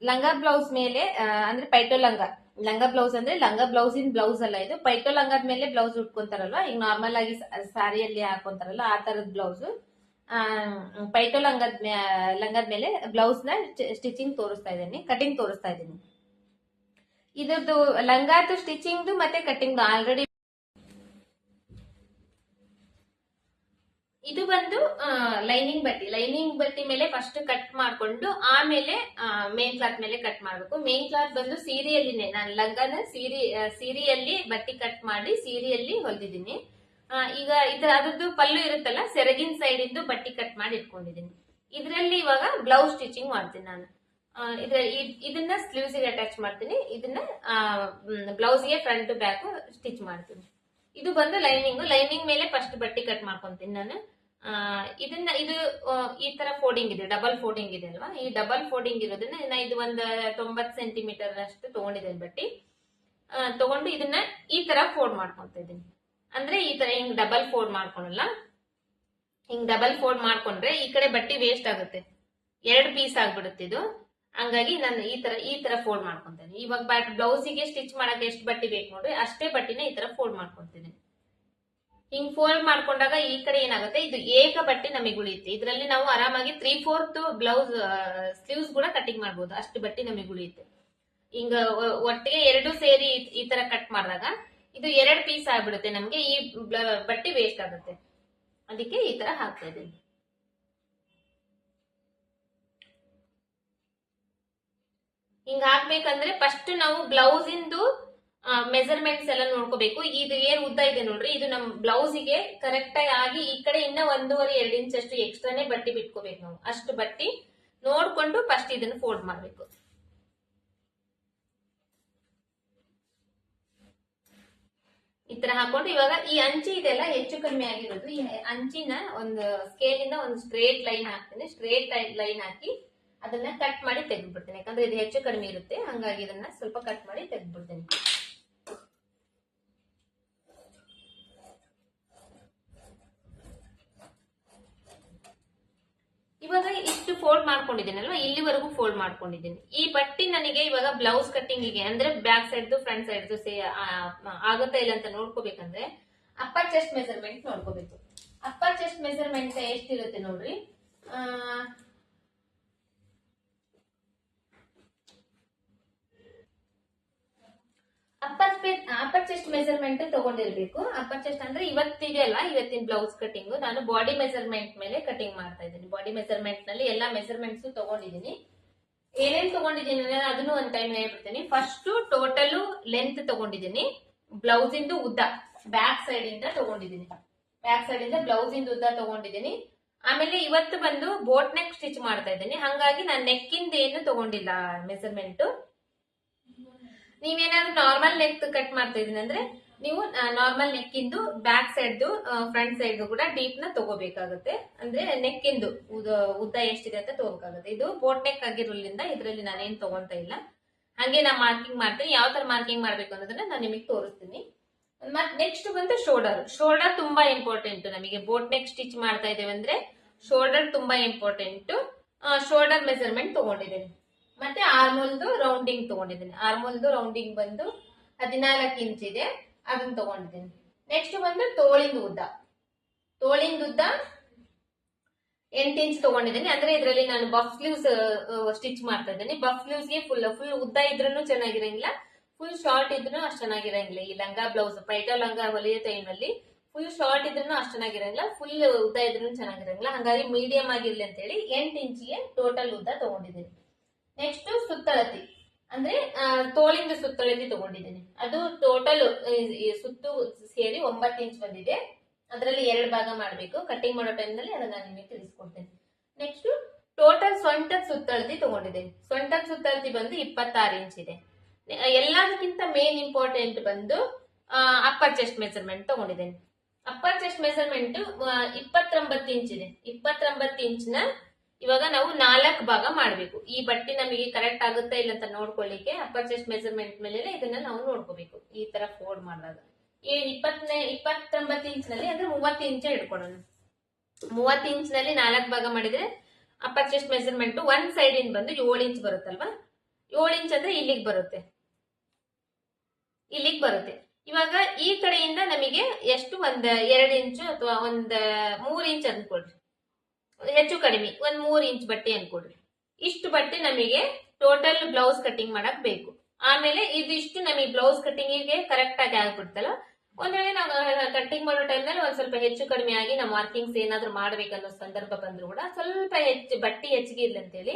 ಲಂಗ ಬ್ಲೌಸ್ ಮೇಲೆ ಅಂದ್ರೆ ಪೈಟೋ ಲಂಗ ಬ್ಲೌಸ್ ಅಂದ್ರೆ ಲಂಗ ಬ್ಲೌಸ್ ಇನ್ ಬ್ಲೌಸ್ ಅಲ್ಲ, ಇದು ಪೈಟೋ ಲಂಗದ ಮೇಲೆ ಬ್ಲೌಸ್ ಉಟ್ಕೊಂತಾರಲ್ವಾ, ಈಗ ನಾರ್ಮಲ್ ಆಗಿ ಸಾರಿಯಲ್ಲಿ ಹಾಕೊಂತಾರಲ್ಲ ಆ ತರದ ಬ್ಲೌಸ್. ಪೈಟೋ ಲಂಗದ ಮೇಲೆ ಬ್ಲೌಸ್ ನ ಸ್ಟಿಚಿಂಗ್ ತೋರಿಸ್ತಾ ಇದ್ದೀನಿ, ಕಟಿಂಗ್ ತೋರಿಸ್ತಾ ಇದ್ದೀನಿ. ಇದ್ರದ್ದು ಲಂಗಾದು ಸ್ಟಿಚಿಂಗ್ ಮತ್ತೆ ಕಟಿಂಗ್ ಆಲ್ರೆಡಿ. ಇದು ಬಂದು ಲೈನಿಂಗ್ ಬಟ್ಟಿ ಮೇಲೆ ಫಸ್ಟ್ ಕಟ್ ಮಾಡ್ಕೊಂಡು ಆಮೇಲೆ ಮೇನ್ ಕ್ಲಾತ್ ಮೇಲೆ ಕಟ್ ಮಾಡ್ಬೇಕು. ಮೇನ್ ಕ್ಲಾತ್ ಬಂದು ಸೀರೆಯಲ್ಲಿನೇ, ನಾನು ಲಂಗನ ಸೀರೆಯಲ್ಲಿ ಬಟ್ಟಿ ಕಟ್ ಮಾಡಿ ಸೀರೆಯಲ್ಲಿ ಹೊಲ್ದಿದ್ದೀನಿ. ಈಗ ಅದ್ರದ್ದು ಪಲ್ಲು ಇರುತ್ತಲ್ಲ, ಸೆರಗಿನ ಸೈಡ್ ಇಂದು ಬಟ್ಟಿ ಕಟ್ ಮಾಡಿ ಇಟ್ಕೊಂಡಿದ್ದೀನಿ. ಇದರಲ್ಲಿ ಇವಾಗ ಬ್ಲೌಸ್ ಸ್ಟಿಚಿಂಗ್ ಮಾಡ್ತೀನಿ ನಾನು. ಇದನ್ನ ಸ್ಲೀವ್ಸ್ ಗೆ ಅಟ್ಯಾಚ್ ಮಾಡ್ತೀನಿ, ಇದನ್ನ ಬ್ಲೌಸ್ ಗೆ ಫ್ರಂಟ್ ಬ್ಯಾಕ್ ಸ್ಟಿಚ್ ಮಾಡ್ತೀನಿ. ಇದು ಬಂದು ಲೈನಿಂಗ್ ಮೇಲೆ ಫಸ್ಟ್ ಬಟ್ಟಿ ಕಟ್ ಮಾಡ್ಕೊಂತೀನಿ ನಾನು. ಇದು ಈ ತರ ಫೋಲ್ಡಿಂಗ್ ಇದೆ, ಡಬಲ್ ಫೋಲ್ಡಿಂಗ್ ಇದೆ ಅಲ್ವಾ, ಈ ಡಬಲ್ ಫೋಲ್ಡಿಂಗ್ ಇರೋದನ್ನ ಇದು ಒಂದು 90 ಸೆಂಟಿಮೀಟರ್ ಅಷ್ಟು ತಗೊಂಡಿದ್ದೇನೆ ಬಟ್ಟಿ. ತಗೊಂಡು ಇದನ್ನ ಈ ತರ ಫೋಲ್ಡ್ ಮಾಡ್ಕೊಂತ ಇದ್ದೀನಿ. ಅಂದ್ರೆ ಈ ತರ ಹಿಂಗ್ ಡಬಲ್ ಫೋಲ್ಡ್ ಮಾಡ್ಕೊಳಲ್ಲ, ಹಿಂಗ್ ಡಬಲ್ ಫೋಲ್ಡ್ ಮಾಡ್ಕೊಂಡ್ರೆ ಈ ಕಡೆ ಬಟ್ಟಿ ವೇಸ್ಟ್ ಆಗುತ್ತೆ, 2 ಪೀಸ್ ಆಗ್ಬಿಡುತ್ತೆ ಇದು. ಹಂಗಾಗಿ ನಾನು ಈ ತರ ಫೋಲ್ಡ್ ಮಾಡ್ಕೊಂತೇನೆ. ಇವಾಗ ಬ್ಲೌಸಿಗೆ ಸ್ಟಿಚ್ ಮಾಡಕ್ಕೆ ಎಷ್ಟು ಬಟ್ಟಿ ಬೇಕು ನೋಡ್ರಿ, ಅಷ್ಟೇ ಬಟ್ಟಿನ ಈ ತರ ಫೋಲ್ಡ್ ಮಾಡ್ಕೊಂತೀನಿ. ಹಿಂಗ್ ಫೋಲ್ಡ್ ಮಾಡ್ಕೊಂಡಾಗ ಈ ಕಡೆ ಏನಾಗುತ್ತೆ, ಇದು ಏಕ ಬಟ್ಟೆ ನಮಗೆ ಉಳಿಯುತ್ತೆ. ಇದರಲ್ಲಿ ನಾವು ಆರಾಮಾಗಿ 3/4 ಬ್ಲೌಸ್ ಸ್ಲೀವ್ಸ್ ಕೂಡ ಕಟಿಂಗ್ ಮಾಡಬಹುದು, ಅಷ್ಟು ಬಟ್ಟೆ ನಮಗೆ ಉಳಿಯುತ್ತೆ. ಹಿಂಗ ಒಟ್ಟಿಗೆ 2 ಸೇರಿ ಈ ತರ ಕಟ್ ಮಾಡಿದಾಗ ಇದು 2 ಪೀಸ್ ಆಗ್ಬಿಡುತ್ತೆ, ನಮ್ಗೆ ಈ ಬಟ್ಟೆ ವೇಸ್ಟ್ ಆಗುತ್ತೆ. ಅದಕ್ಕೆ ಈ ತರ ಹಾಕ್ತಾ ಇದ್ದೀನಿ. ಹಿಂಗ ಹಾಕ್ಬೇಕಂದ್ರೆ ಫಸ್ಟ್ ನಾವು ಬ್ಲೌಸ್ ಇಂದು ಮೆಜರ್ಮೆಂಟ್ಸ್ ಎಲ್ಲ ನೋಡ್ಕೋಬೇಕು. ಇದು ಏನ್ ಉದ್ದ ಇದೆ ನೋಡ್ರಿ, ಇದು ನಮ್ ಬ್ಲೌಸಿಗೆ ಕರೆಕ್ಟ್ ಆಗಿ ಈ ಕಡೆ ಇನ್ನ 1.5-2 ಇಂಚ್ ಅಷ್ಟು ಎಕ್ಸ್ಟ್ರಾನೇ ಬಟ್ಟಿ ಬಿಟ್ಕೋಬೇಕು. ನಾವು ಅಷ್ಟು ಬಟ್ಟಿ ನೋಡ್ಕೊಂಡು ಫಸ್ಟ್ ಇದನ್ನ ಫೋಲ್ಡ್ ಮಾಡ್ಬೇಕು. ಈ ತರ ಹಾಕೊಂಡು ಇವಾಗ ಈ ಅಂಚಿ ಇದೆಲ್ಲ ಹೆಚ್ಚು ಕಡಿಮೆ ಆಗಿರೋದು, ಈ ಅಂಚಿನ ಒಂದು ಸ್ಕೇಲ್ ಇಂದ ಒಂದು ಸ್ಟ್ರೇಟ್ ಲೈನ್ ಹಾಕ್ತೀನಿ. ಸ್ಟ್ರೇಟ್ ಲೈನ್ ಹಾಕಿ ಅದನ್ನ ಕಟ್ ಮಾಡಿ ತೆಗೆದ್ಬಿಡ್ತೇನೆ, ಯಾಕಂದ್ರೆ ಇದು ಹೆಚ್ಚು ಕಡಿಮೆ ಇರುತ್ತೆ, ಹಂಗಾಗಿ ಇದನ್ನ ಸ್ವಲ್ಪ ಕಟ್ ಮಾಡಿ ತೆಗೆದ್ಬಿಡ್ತೇನೆ. ಇವಾಗ ಇಷ್ಟು ಫೋಲ್ಡ್ ಮಾಡ್ಕೊಂಡಿದ್ದೀನಲ್ವಾ, ಇಲ್ಲಿವರೆಗೂ ಫೋಲ್ಡ್ ಮಾಡ್ಕೊಂಡಿದ್ದೀನಿ. ಈ ಬಟ್ಟಿ ನನಗೆ ಇವಾಗ ಬ್ಲೌಸ್ ಕಟ್ಟಿಂಗ್ ಗೆ ಅಂದ್ರೆ ಬ್ಯಾಕ್ ಸೈಡ್ ಫ್ರಂಟ್ ಸೈಡ್ ಆಗುತ್ತಾ ಇಲ್ಲ ಅಂತ ನೋಡ್ಕೋಬೇಕಂದ್ರೆ ಅಪ್ಪರ್ ಚೆಸ್ಟ್ ಮೆಜರ್ಮೆಂಟ್ ನೋಡ್ಕೋಬೇಕು. ಅಪ್ಪರ್ ಚೆಸ್ಟ್ ಮೆಜರ್ಮೆಂಟ್ ಎಷ್ಟಿರುತ್ತೆ ನೋಡ್ರಿ, ಅಪ್ಪರ್ ಚೆಸ್ಟ್ ಮೆಜರ್ಮೆಂಟ್ ತಗೊಂಡಿರ್ಬೇಕು. ಅಪ್ಪರ್ ಚೆಸ್ಟ್ ಅಂದ್ರೆ ಇವತ್ತಿಗೆ ಅಲ್ಲ, ಇವತ್ತಿನ ಬ್ಲೌಸ್ ಕಟಿಂಗ್ ನಾನು ಬಾಡಿ ಮೆಜರ್ಮೆಂಟ್ ಮೇಲೆ ಕಟಿಂಗ್ ಮಾಡ್ತಾ ಇದ್ದೀನಿ. ಬಾಡಿ ಮೆಜರ್ಮೆಂಟ್ ನಲ್ಲಿ ಎಲ್ಲಾ ಮೆಜರ್ಮೆಂಟ್ಸ್ ತಗೊಂಡಿದ್ದೀನಿ. ಏನೇನ್ ತಗೊಂಡಿದ್ದೀನಿ ಅದನ್ನು ಒಂದ್ ಟೈಮ್ ಹೇಳ್ಬಿಡ್ತೀನಿ. ಫಸ್ಟ್ ಟೋಟಲ್ ಲೆಂತ್ ತಗೊಂಡಿದ್ದೀನಿ, ಬ್ಲೌಸ್ ಇಂದು ಉದ್ದ ಬ್ಯಾಕ್ ಸೈಡ್ ಇಂದ ತಗೊಂಡಿದ್ದೀನಿ, ಬ್ಯಾಕ್ ಸೈಡ್ ಇಂದ ಬ್ಲೌಸ್ ಇಂದ ಉದ್ದ ತಗೊಂಡಿದ್ದೀನಿ. ಆಮೇಲೆ ಇವತ್ತು ಬಂದು ಬೋಟ್ ನೆಕ್ ಸ್ಟಿಚ್ ಮಾಡ್ತಾ ಇದ್ದೀನಿ, ಹಂಗಾಗಿ ನಾನು ನೆಕ್ ಇಂದ ಏನು ತಗೊಂಡಿಲ್ಲ ಮೆಜರ್ಮೆಂಟ್. ನೀವೇನಾದ್ರೂ ನಾರ್ಮಲ್ ನೆಕ್ ಕಟ್ ಮಾಡ್ತಾ ಇದೀನಿ ಅಂದ್ರೆ ನೀವು ನಾರ್ಮಲ್ ನೆಕ್ ಇಂದು ಬ್ಯಾಕ್ ಸೈಡ್ ಫ್ರಂಟ್ ಸೈಡ್ ಕೂಡ ಡೀಪ್ ನ ತಗೋಬೇಕಾಗುತ್ತೆ. ಅಂದ್ರೆ ನೆಕ್ ಇಂದು ಉದ್ದ ಎಷ್ಟಿದೆ ಅಂತ ತಗೋಬೇಕಾಗುತ್ತೆ. ಇದು ಬೋಟ್ ನೆಕ್ ಆಗಿರೋದ್ರಿಂದ ಇದರಲ್ಲಿ ನಾನೇನ್ ತಗೊಂತ ಇಲ್ಲ, ಹಂಗೆ ನಾ ಮಾರ್ಕಿಂಗ್ ಮಾಡ್ತೀನಿ. ಯಾವ ತರ ಮಾರ್ಕಿಂಗ್ ಮಾಡ್ಬೇಕು ಅನ್ನೋದನ್ನ ನಾನು ನಿಮಗೆ ತೋರಿಸ್ತೀನಿ. ಮತ್ ನೆಕ್ಸ್ಟ್ ಬಂದು ಶೋಲ್ಡರ್ ತುಂಬಾ ಇಂಪಾರ್ಟೆಂಟ್ ನಮಗೆ. ಬೋಟ್ ನೆಕ್ ಸ್ಟಿಚ್ ಮಾಡ್ತಾ ಇದ್ದೇವೆ ಅಂದ್ರೆ ಶೋಲ್ಡರ್ ತುಂಬಾ ಇಂಪಾರ್ಟೆಂಟ್. ಶೋಲ್ಡರ್ ಮೆಜರ್ಮೆಂಟ್ ತಗೊಂಡಿದ್ದೀನಿ. ಮತ್ತೆ ಆರ್ಮೋಲ್ದು ರೌಂಡಿಂಗ್ ತಗೊಂಡಿದ್ದೀನಿ. ಆರ್ಮೋಲ್ದು ರೌಂಡಿಂಗ್ ಬಂದು 14 ಇಂಚ್ ಇದೆ, ಅದನ್ನ ತಗೊಂಡಿದ್ದೀನಿ. ನೆಕ್ಸ್ಟ್ ಬಂದು ತೋಳಿಂದ ಉದ್ದ 8 ಇಂಚ್ ತಗೊಂಡಿದ್ದೀನಿ. ಅಂದ್ರೆ ಇದರಲ್ಲಿ ನಾನು ಬಫ್ ಸ್ಲೀವ್ಸ್ ಸ್ಟಿಚ್ ಮಾಡ್ತಾ ಇದ್ದೀನಿ. ಬಫ್ ಸ್ಲೀವ್ಸ್ ಗೆ ಫುಲ್ ಉದ್ದ ಇದ್ರೂ ಚೆನ್ನಾಗಿರಂಗಿಲ್ಲ, ಫುಲ್ ಶಾರ್ಟ್ ಇದ್ರೂ ಅಷ್ಟು ಚೆನ್ನಾಗಿರಂಗಿಲ್ಲ. ಈ ಲಂಗ ಬ್ಲೌಸ್ ಪೈಟೋ ಲಂಗ ಹೊಲಿಯೋ ಟೈಮಲ್ಲಿ ಫುಲ್ ಶಾರ್ಟ್ ಇದ್ರೂ ಅಷ್ಟು ಚೆನ್ನಾಗಿರಂಗಿಲ್ಲ, ಫುಲ್ ಉದ್ದ ಇದ್ರೂ ಚೆನ್ನಾಗಿರಂಗಿಲ್ಲ. ಹಂಗಾಗಿ ಮೀಡಿಯಂ ಆಗಿರ್ಲಿ ಅಂತ ಹೇಳಿ 8 ಇಂಚಿಗೆ ಟೋಟಲ್ ಉದ್ದ ತಗೊಂಡಿದ್ದೀನಿ. ನೆಕ್ಸ್ಟ್ ಸುತ್ತಳತಿ ಅಂದ್ರೆ ತೋಳಿಂದ ಸುತ್ತಳತಿ ತಗೊಂಡಿದ್ದೀನಿ. ಅದು ಟೋಟಲ್ ಸುತ್ತು ಸೇರಿ 9 ಇಂಚ್ ಬಂದಿದೆ. ಅದರಲ್ಲಿ 2 ಭಾಗ ಮಾಡಬೇಕು. ಕಟಿಂಗ್ ಮಾಡೋ ಟೈಮ್ ನಲ್ಲಿ ಅದನ್ನ ನಿಮಗೆ ತಿಳಿಸ್ಕೊಡ್ತೇನೆ. ನೆಕ್ಸ್ಟ್ ಟೋಟಲ್ ಸೊಂಟದ ಸುತ್ತಳತಿ ತಗೊಂಡಿದ್ದೇನೆ. ಸೊಂಟದ ಸುತ್ತಳತಿ ಬಂದು 26 ಇಂಚ್ ಇದೆ. ಎಲ್ಲದಕ್ಕಿಂತ ಮೇನ್ ಇಂಪಾರ್ಟೆಂಟ್ ಬಂದು ಅಪ್ಪರ್ ಚೆಸ್ಟ್ ಮೆಜರ್ಮೆಂಟ್ ತಗೊಂಡಿದ್ದೇನೆ. ಅಪ್ಪರ್ ಚೆಸ್ಟ್ ಮೆಜರ್ಮೆಂಟ್ 29 ಇಂಚ್ ಇದೆ. 29 ಇಂಚ್ನ ಇವಾಗ ನಾವು 4 ಭಾಗ ಮಾಡಬೇಕು. ಈ ಬಟ್ಟೆ ನಮಗೆ ಕರೆಕ್ಟ್ ಆಗುತ್ತಾ ಇಲ್ಲ ಅಂತ ನೋಡ್ಕೊಳ್ಳಿಕ್ಕೆ ಅಪ್ಪರ್ ಚೆಸ್ಟ್ ಮೆಜರ್ಮೆಂಟ್ ಮೇಲೆ ಇದನ್ನ ನಾವು ನೋಡ್ಕೋಬೇಕು. ಈ ತರ ಫೋಲ್ಡ್ ಮಾಡಿದಾಗ ಈ 29 ಇಂಚ್ ನಲ್ಲಿ ಅಂದ್ರೆ 30 ಇಂಚ್ ಇಟ್ಕೊಳ್ಳೋಣ. 30 ಇಂಚ್ ನಲ್ಲಿ 4 ಭಾಗ ಮಾಡಿದ್ರೆ ಅಪ್ಪರ್ ಚೆಸ್ಟ್ ಮೆಜರ್ಮೆಂಟ್ ಒಂದ್ ಸೈಡ್ ಇಂದ ಬಂದು 7 ಇಂಚ್ ಬರುತ್ತಲ್ವಾ. 7 ಇಂಚ್ ಅಂದ್ರೆ ಇಲ್ಲಿಗೆ ಬರುತ್ತೆ. ಇವಾಗ ಈ ಕಡೆಯಿಂದ ನಮಗೆ ಎಷ್ಟು ಒಂದ್ 2 ಇಂಚು ಅಥವಾ ಒಂದ್ 3 ಇಂಚ್ ಅನ್ಕೊಳ್ರಿ, ಹೆಚ್ಚು ಕಡಿಮೆ ಒಂದ್ 3 ಇಂಚ್ ಬಟ್ಟೆ ಅನ್ಕೊಳ್ರಿ. ಇಷ್ಟು ಬಟ್ಟೆ ನಮಗೆ ಟೋಟಲ್ ಬ್ಲೌಸ್ ಕಟಿಂಗ್ ಮಾಡಕ್ ಬೇಕು. ಆಮೇಲೆ ಇದಿಷ್ಟು ನಮಗೆ ಬ್ಲೌಸ್ ಕಟಿಂಗಿಗೆ ಕರೆಕ್ಟ್ ಆಗಿ ಆಗ್ಬಿಡ್ತಲ್ಲ. ಒಂದ್ ವೇಳೆ ನಾವು ಕಟಿಂಗ್ ಮಾಡೋ ಟೈಮ್ನಲ್ಲಿ ಒಂದ್ ಸ್ವಲ್ಪ ಹೆಚ್ಚು ಕಡಿಮೆ ಆಗಿ ನಾವು ಮಾರ್ಕಿಂಗ್ಸ್ ಏನಾದ್ರು ಮಾಡ್ಬೇಕನ್ನೋ ಸಂದರ್ಭ ಬಂದ್ರು ಕೂಡ ಸ್ವಲ್ಪ ಬಟ್ಟೆ ಹೆಚ್ಚಿಗೆ ಇರ್ಲಿ ಅಂತೇಳಿ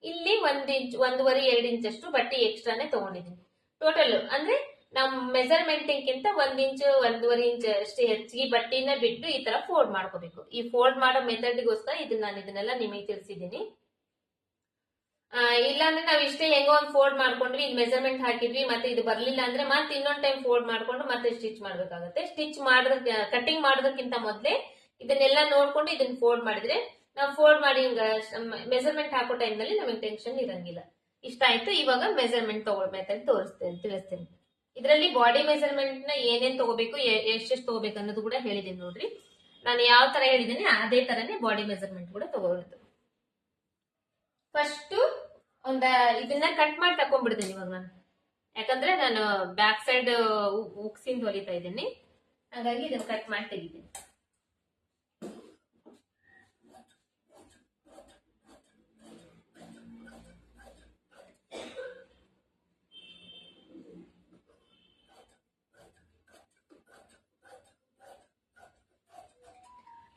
ಇಲ್ಲಿ 1 ಇಂಚ್ 1.5 2 ಇಂಚ್ ಅಷ್ಟು ಬಟ್ಟೆ ಎಕ್ಸ್ಟ್ರಾನೇ ತಗೊಂಡಿದ್ದೀನಿ. ಟೋಟಲ್ ಅಂದ್ರೆ ನಮ್ ಮೆಜರ್ಮೆಂಟ್ಗಿಂತ 1 ಇಂಚ್ 1.5 ಇಂಚ್ ಅಷ್ಟೇ ಹೆಚ್ಚಿಗೆ ಬಟ್ಟೆನ ಬಿಟ್ಟು ಈ ತರ ಫೋಲ್ಡ್ ಮಾಡ್ಕೋಬೇಕು. ಈ ಫೋಲ್ಡ್ ಮಾಡೋ ಮೆಥಡ್ಗೋಸ್ಕರ ಇದನ್ನೆಲ್ಲ ನಿಮಗೆ ತಿಳಿಸಿದ್ದೀನಿ. ಇಲ್ಲಾಂದ್ರೆ ನಾವ್ ಇಷ್ಟೇ ಹೆಂಗೋ ಒಂದ್ ಫೋಲ್ಡ್ ಮಾಡ್ಕೊಂಡ್ವಿ, ಇದು ಮೆಜರ್ಮೆಂಟ್ ಹಾಕಿದ್ವಿ, ಮತ್ತೆ ಇದು ಬರ್ಲಿಲ್ಲ ಅಂದ್ರೆ ಮತ್ತೆ ಇನ್ನೊಂದ್ ಟೈಮ್ ಫೋಲ್ಡ್ ಮಾಡ್ಕೊಂಡು ಮತ್ತೆ ಸ್ಟಿಚ್ ಮಾಡ್ಬೇಕಾಗುತ್ತೆ. ಸ್ಟಿಚ್ ಕಟಿಂಗ್ ಮಾಡೋದಕ್ಕಿಂತ ಮೊದ್ಲೇ ಇದನ್ನೆಲ್ಲ ನೋಡ್ಕೊಂಡು ಇದನ್ನ ಫೋಲ್ಡ್ ಮಾಡಿದ್ರೆ ನಾವು ಫೋಲ್ಡ್ ಮಾಡಿ ಮೆಜರ್ಮೆಂಟ್ ಹಾಕೋ ಟೈಮ್ ನಲ್ಲಿ ನಮಗೆ ಟೆನ್ಷನ್ ಇರಂಗಿಲ್ಲ. ಇಷ್ಟ ಆಯ್ತು. ಇವಾಗ ಮೆಜರ್ಮೆಂಟ್ ತಗೋ ಮೆಥಡ್ ತಿಳಿಸ್ತೇನೆ. ಇದರಲ್ಲಿ ಬಾಡಿ ಮೆಜರ್ಮೆಂಟ್ ನ ಏನೇನ್ ತಗೋಬೇಕು, ಎಷ್ಟೆಷ್ಟು ತಗೋಬೇಕು ಅನ್ನೋದು ಕೂಡ ಹೇಳಿದೀನಿ ನೋಡ್ರಿ. ನಾನು ಯಾವ ತರ ಹೇಳಿದ್ದೀನಿ ಅದೇ ತರನೇ ಬಾಡಿ ಮೆಜರ್ಮೆಂಟ್ ಕೂಡ ತಗೋಬಹುದು. ಫಸ್ಟ್ ಇದನ್ನ ಕಟ್ ಮಾಡಿ ತಕೊಂಡ್ಬಿಡ್ತೀನಿ ಇವಾಗ ನಾನು, ಯಾಕಂದ್ರೆ ನಾನು ಬ್ಯಾಕ್ ಸೈಡ್ ಉಕ್ಸಿಂದ ಹೊಲಿತಾ ಇದ್ದೀನಿ, ಹಾಗಾಗಿ ಇದನ್ನ ಕಟ್ ಮಾಡಿ ತೆಗಿತೀನಿ.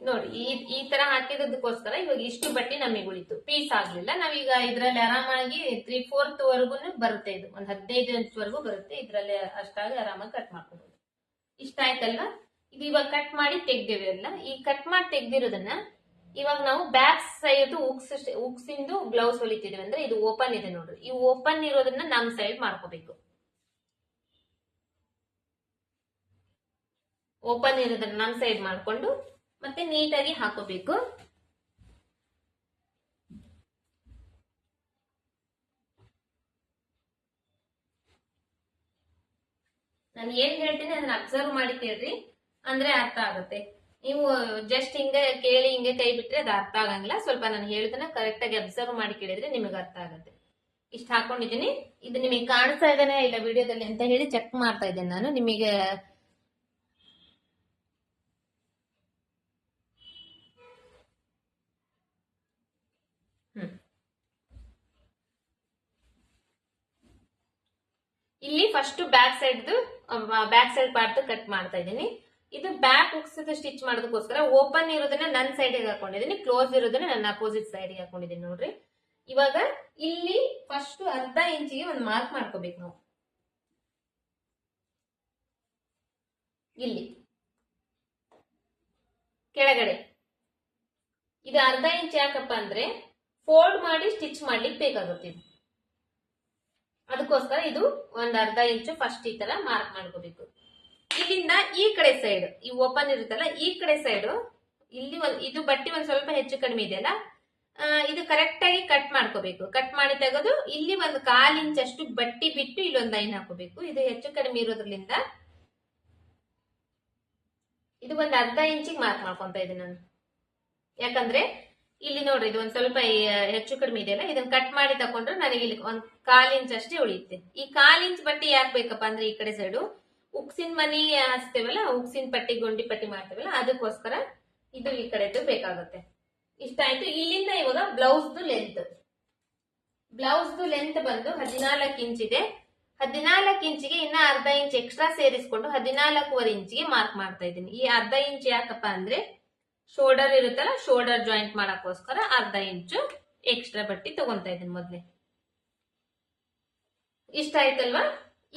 ನೋಡಿ ಈ ತರ ಹಾಕಿರೋದಕ್ಕೋಸ್ಕರ ಇವಾಗ ಇಷ್ಟು ಬಟ್ಟೆ ನಮಗೆ ಉಳಿತು, ಪೀಸ್ ಆಗ್ಲಿಲ್ಲ. ನಾವೀಗ ಇದ್ರಲ್ಲಿ ಆರಾಮಾಗಿ 3/4 ವರೆಗೂ ಬರುತ್ತೆ, ಇದು ಒಂದ್ 15 ಇಂಚ್ ವರೆಗೂ ಬರುತ್ತೆ. ಇದ್ರಲ್ಲಿ ಅಷ್ಟಾಗಿ ಆರಾಮಾಗಿ ಕಟ್ ಮಾಡ್ಕೋಬಹುದು. ಇಷ್ಟ ಆಯ್ತಲ್ವಾ? ಇದು ಇವಾಗ ಕಟ್ ಮಾಡಿ ತೆಗ್ದಿರಲ್ಲ. ಈ ಕಟ್ ಮಾಡಿ ತೆಗ್ದಿರೋದನ್ನ ಇವಾಗ ನಾವು ಬ್ಯಾಕ್ ಸೈಡ್ ಉಕ್ಸಿಂದು ಬ್ಲೌಸ್ ಹೊಲಿತಿದ್ವಿ ಅಂದ್ರೆ ಇದು ಓಪನ್ ಇದೆ ನೋಡ್ರಿ. ಈ ಓಪನ್ ಇರೋದನ್ನ ನಮ್ ಸೈಡ್ ಮಾಡ್ಕೋಬೇಕು. ಓಪನ್ ಇರೋದನ್ನ ನಮ್ ಸೈಡ್ ಮಾಡ್ಕೊಂಡು ಮತ್ತೆ ನೀಟಾಗಿ ಹಾಕೋಬೇಕು. ನಾನು ಏನ್ ಹೇಳ್ತೀನಿ ಅದನ್ನ ಅಬ್ಸರ್ವ್ ಮಾಡಿ ಕೇಳ್ರಿ, ಅಂದ್ರೆ ಅರ್ಥ ಆಗುತ್ತೆ. ನೀವು ಜಸ್ಟ್ ಹಿಂಗೆ ಕೇಳಿ ಹಿಂಗೆ ಕೈ ಬಿಟ್ರೆ ಅದು ಅರ್ಥ ಆಗಂಗಿಲ್ಲ. ಸ್ವಲ್ಪ ನಾನು ಹೇಳಿದನ್ನ ಕರೆಕ್ಟ್ ಆಗಿ ಅಬ್ಸರ್ವ್ ಮಾಡಿ ಕೇಳಿದ್ರೆ ನಿಮಗೆ ಅರ್ಥ ಆಗುತ್ತೆ. ಇಷ್ಟ ಹಾಕೊಂಡಿದ್ದೀನಿ. ಇದು ನಿಮಗೆ ಕಾಣಿಸ್ತಾ ಇದ್ದಾನೆ ಇಲ್ಲ ವಿಡಿಯೋದಲ್ಲಿ ಅಂತ ಹೇಳಿ ಚೆಕ್ ಮಾಡ್ತಾ ಇದ್ದೇನೆ ನಾನು ನಿಮಗೆ. ಇಲ್ಲಿ first back side part cut ಮಾಡ್ತಾ ಇದ್ದೀನಿ. ಇದು ಬ್ಯಾಕ್ ಹುಕ್ಸ್ ಸ್ಟಿಚ್ ಮಾಡೋದಕ್ಕೋಸ್ಕರ ಓಪನ್ ಇರೋದನ್ನ ನನ್ನ ಸೈಡಿಗೆ ಹಾಕೊಂಡಿದ್ದೀನಿ, ಕ್ಲೋಸ್ ಇರೋದನ್ನ ನನ್ನ ಅಪೋಸಿಟ್ ಸೈಡ್ಗೆ ಹಾಕೊಂಡಿದ್ದೀನಿ ನೋಡ್ರಿ. ಇವಾಗ ಇಲ್ಲಿ ಫಸ್ಟ್ ಅರ್ಧ ಇಂಚಿಗೆ ಒಂದು ಮಾರ್ಕ್ ಮಾಡ್ಕೋಬೇಕು ನಾವು. ಇಲ್ಲಿ ಕೆಳಗಡೆ ಇದು ಅರ್ಧ ಇಂಚ್ ಯಾಕಪ್ಪ ಅಂದ್ರೆ ಫೋಲ್ಡ್ ಮಾಡಿ ಸ್ಟಿಚ್ ಮಾಡ್ಲಿಕ್ಕೆ ಬೇಕಾಗುತ್ತೆ ಇದು. ಅದಕ್ಕೋಸ್ಕರ ಇದು ಒಂದ್ ಅರ್ಧ ಇಂಚು ಫಸ್ಟ್ ಈ ತರ ಮಾರ್ಕ್ ಮಾಡ್ಕೋಬೇಕು. ಇಲ್ಲಿಂದ ಈ ಕಡೆ ಸೈಡ್ ಈ ಓಪನ್ ಇರುತ್ತಲ್ಲ, ಈ ಕಡೆ ಸೈಡ್ ಇಲ್ಲಿ ಇದು ಬಟ್ಟೆ ಒಂದ್ ಸ್ವಲ್ಪ ಹೆಚ್ಚು ಕಡಿಮೆ ಇದೆಯಲ್ಲ, ಇದು ಕರೆಕ್ಟ್ ಆಗಿ ಕಟ್ ಮಾಡ್ಕೋಬೇಕು. ಕಟ್ ಮಾಡಿ ತೆಗೆದು ಇಲ್ಲಿ ಒಂದು 1/4 ಇಂಚ್ ಅಷ್ಟು ಬಟ್ಟೆ ಬಿಟ್ಟು ಇಲ್ಲೊಂದು ಲೈನ್ ಹಾಕೋಬೇಕು. ಇದು ಹೆಚ್ಚು ಕಡಿಮೆ ಇರೋದ್ರಿಂದ ಇದು ಒಂದ್ ಅರ್ಧ ಇಂಚಿಗೆ ಮಾರ್ಕ್ ಮಾಡ್ಕೊಂತ ಇದ್ದೀನಿ ನಾನು. ಯಾಕಂದ್ರೆ ಇಲ್ಲಿ ನೋಡ್ರಿ ಇದು ಒಂದ್ ಸ್ವಲ್ಪ ಹೆಚ್ಚು ಕಡಿಮೆ ಇದೆಯಲ್ಲ, ಇದನ್ನ ಕಟ್ ಮಾಡಿ ತಕೊಂಡ್ರೆ ನನಗೆ ಇಲ್ಲಿ ಒಂದ್ 1/4 ಇಂಚ್ ಅಷ್ಟೇ ಉಳಿಯುತ್ತೆ. ಈ 1/4 ಇಂಚ್ ಬಟ್ಟೆ ಯಾಕೆ ಬೇಕಪ್ಪ ಅಂದ್ರೆ ಈ ಕಡೆ ಸೈಡು ಉಕ್ಸಿನ ಮನಿ ಹಚ್ತೇವಲ್ಲ, ಉಕ್ಸಿನ ಪಟ್ಟಿ ಗೊಂಡಿ ಪಟ್ಟಿ ಮಾಡ್ತೇವಲ್ಲ, ಅದಕ್ಕೋಸ್ಕರ ಇದು ಈ ಕಡೆದು ಬೇಕಾಗುತ್ತೆ. ಇಷ್ಟ ಆಯ್ತು. ಇಲ್ಲಿಂದ ಇವಾಗ ಬ್ಲೌಸ್ದು ಲೆಂತ್ ಬಂದು 14 ಇಂಚ್ ಇದೆ. 14 ಇಂಚಿಗೆ ಇನ್ನ ಅರ್ಧ ಇಂಚ್ ಎಕ್ಸ್ಟ್ರಾ ಸೇರಿಸ್ಕೊಂಡು 14.5 ಇಂಚಿಗೆ ಮಾರ್ಕ್ ಮಾಡ್ತಾ ಇದ್ದೀನಿ. ಈ ಅರ್ಧ ಇಂಚ್ ಯಾಕಪ್ಪ ಅಂದ್ರೆ ಶೋಲ್ಡರ್ ಇರುತ್ತಲ್ಲ, ಶೋಲ್ಡರ್ ಜಾಯಿಂಟ್ ಮಾಡಕ್ಕೋಸ್ಕರ ಅರ್ಧ ಇಂಚು ಎಕ್ಸ್ಟ್ರಾ ಬಟ್ಟೆ ತಗೊಂತಾ ಇದ್ದೀನಿ ಮೊದ್ಲೇ. ಇಷ್ಟ ಆಯ್ತಲ್ವಾ?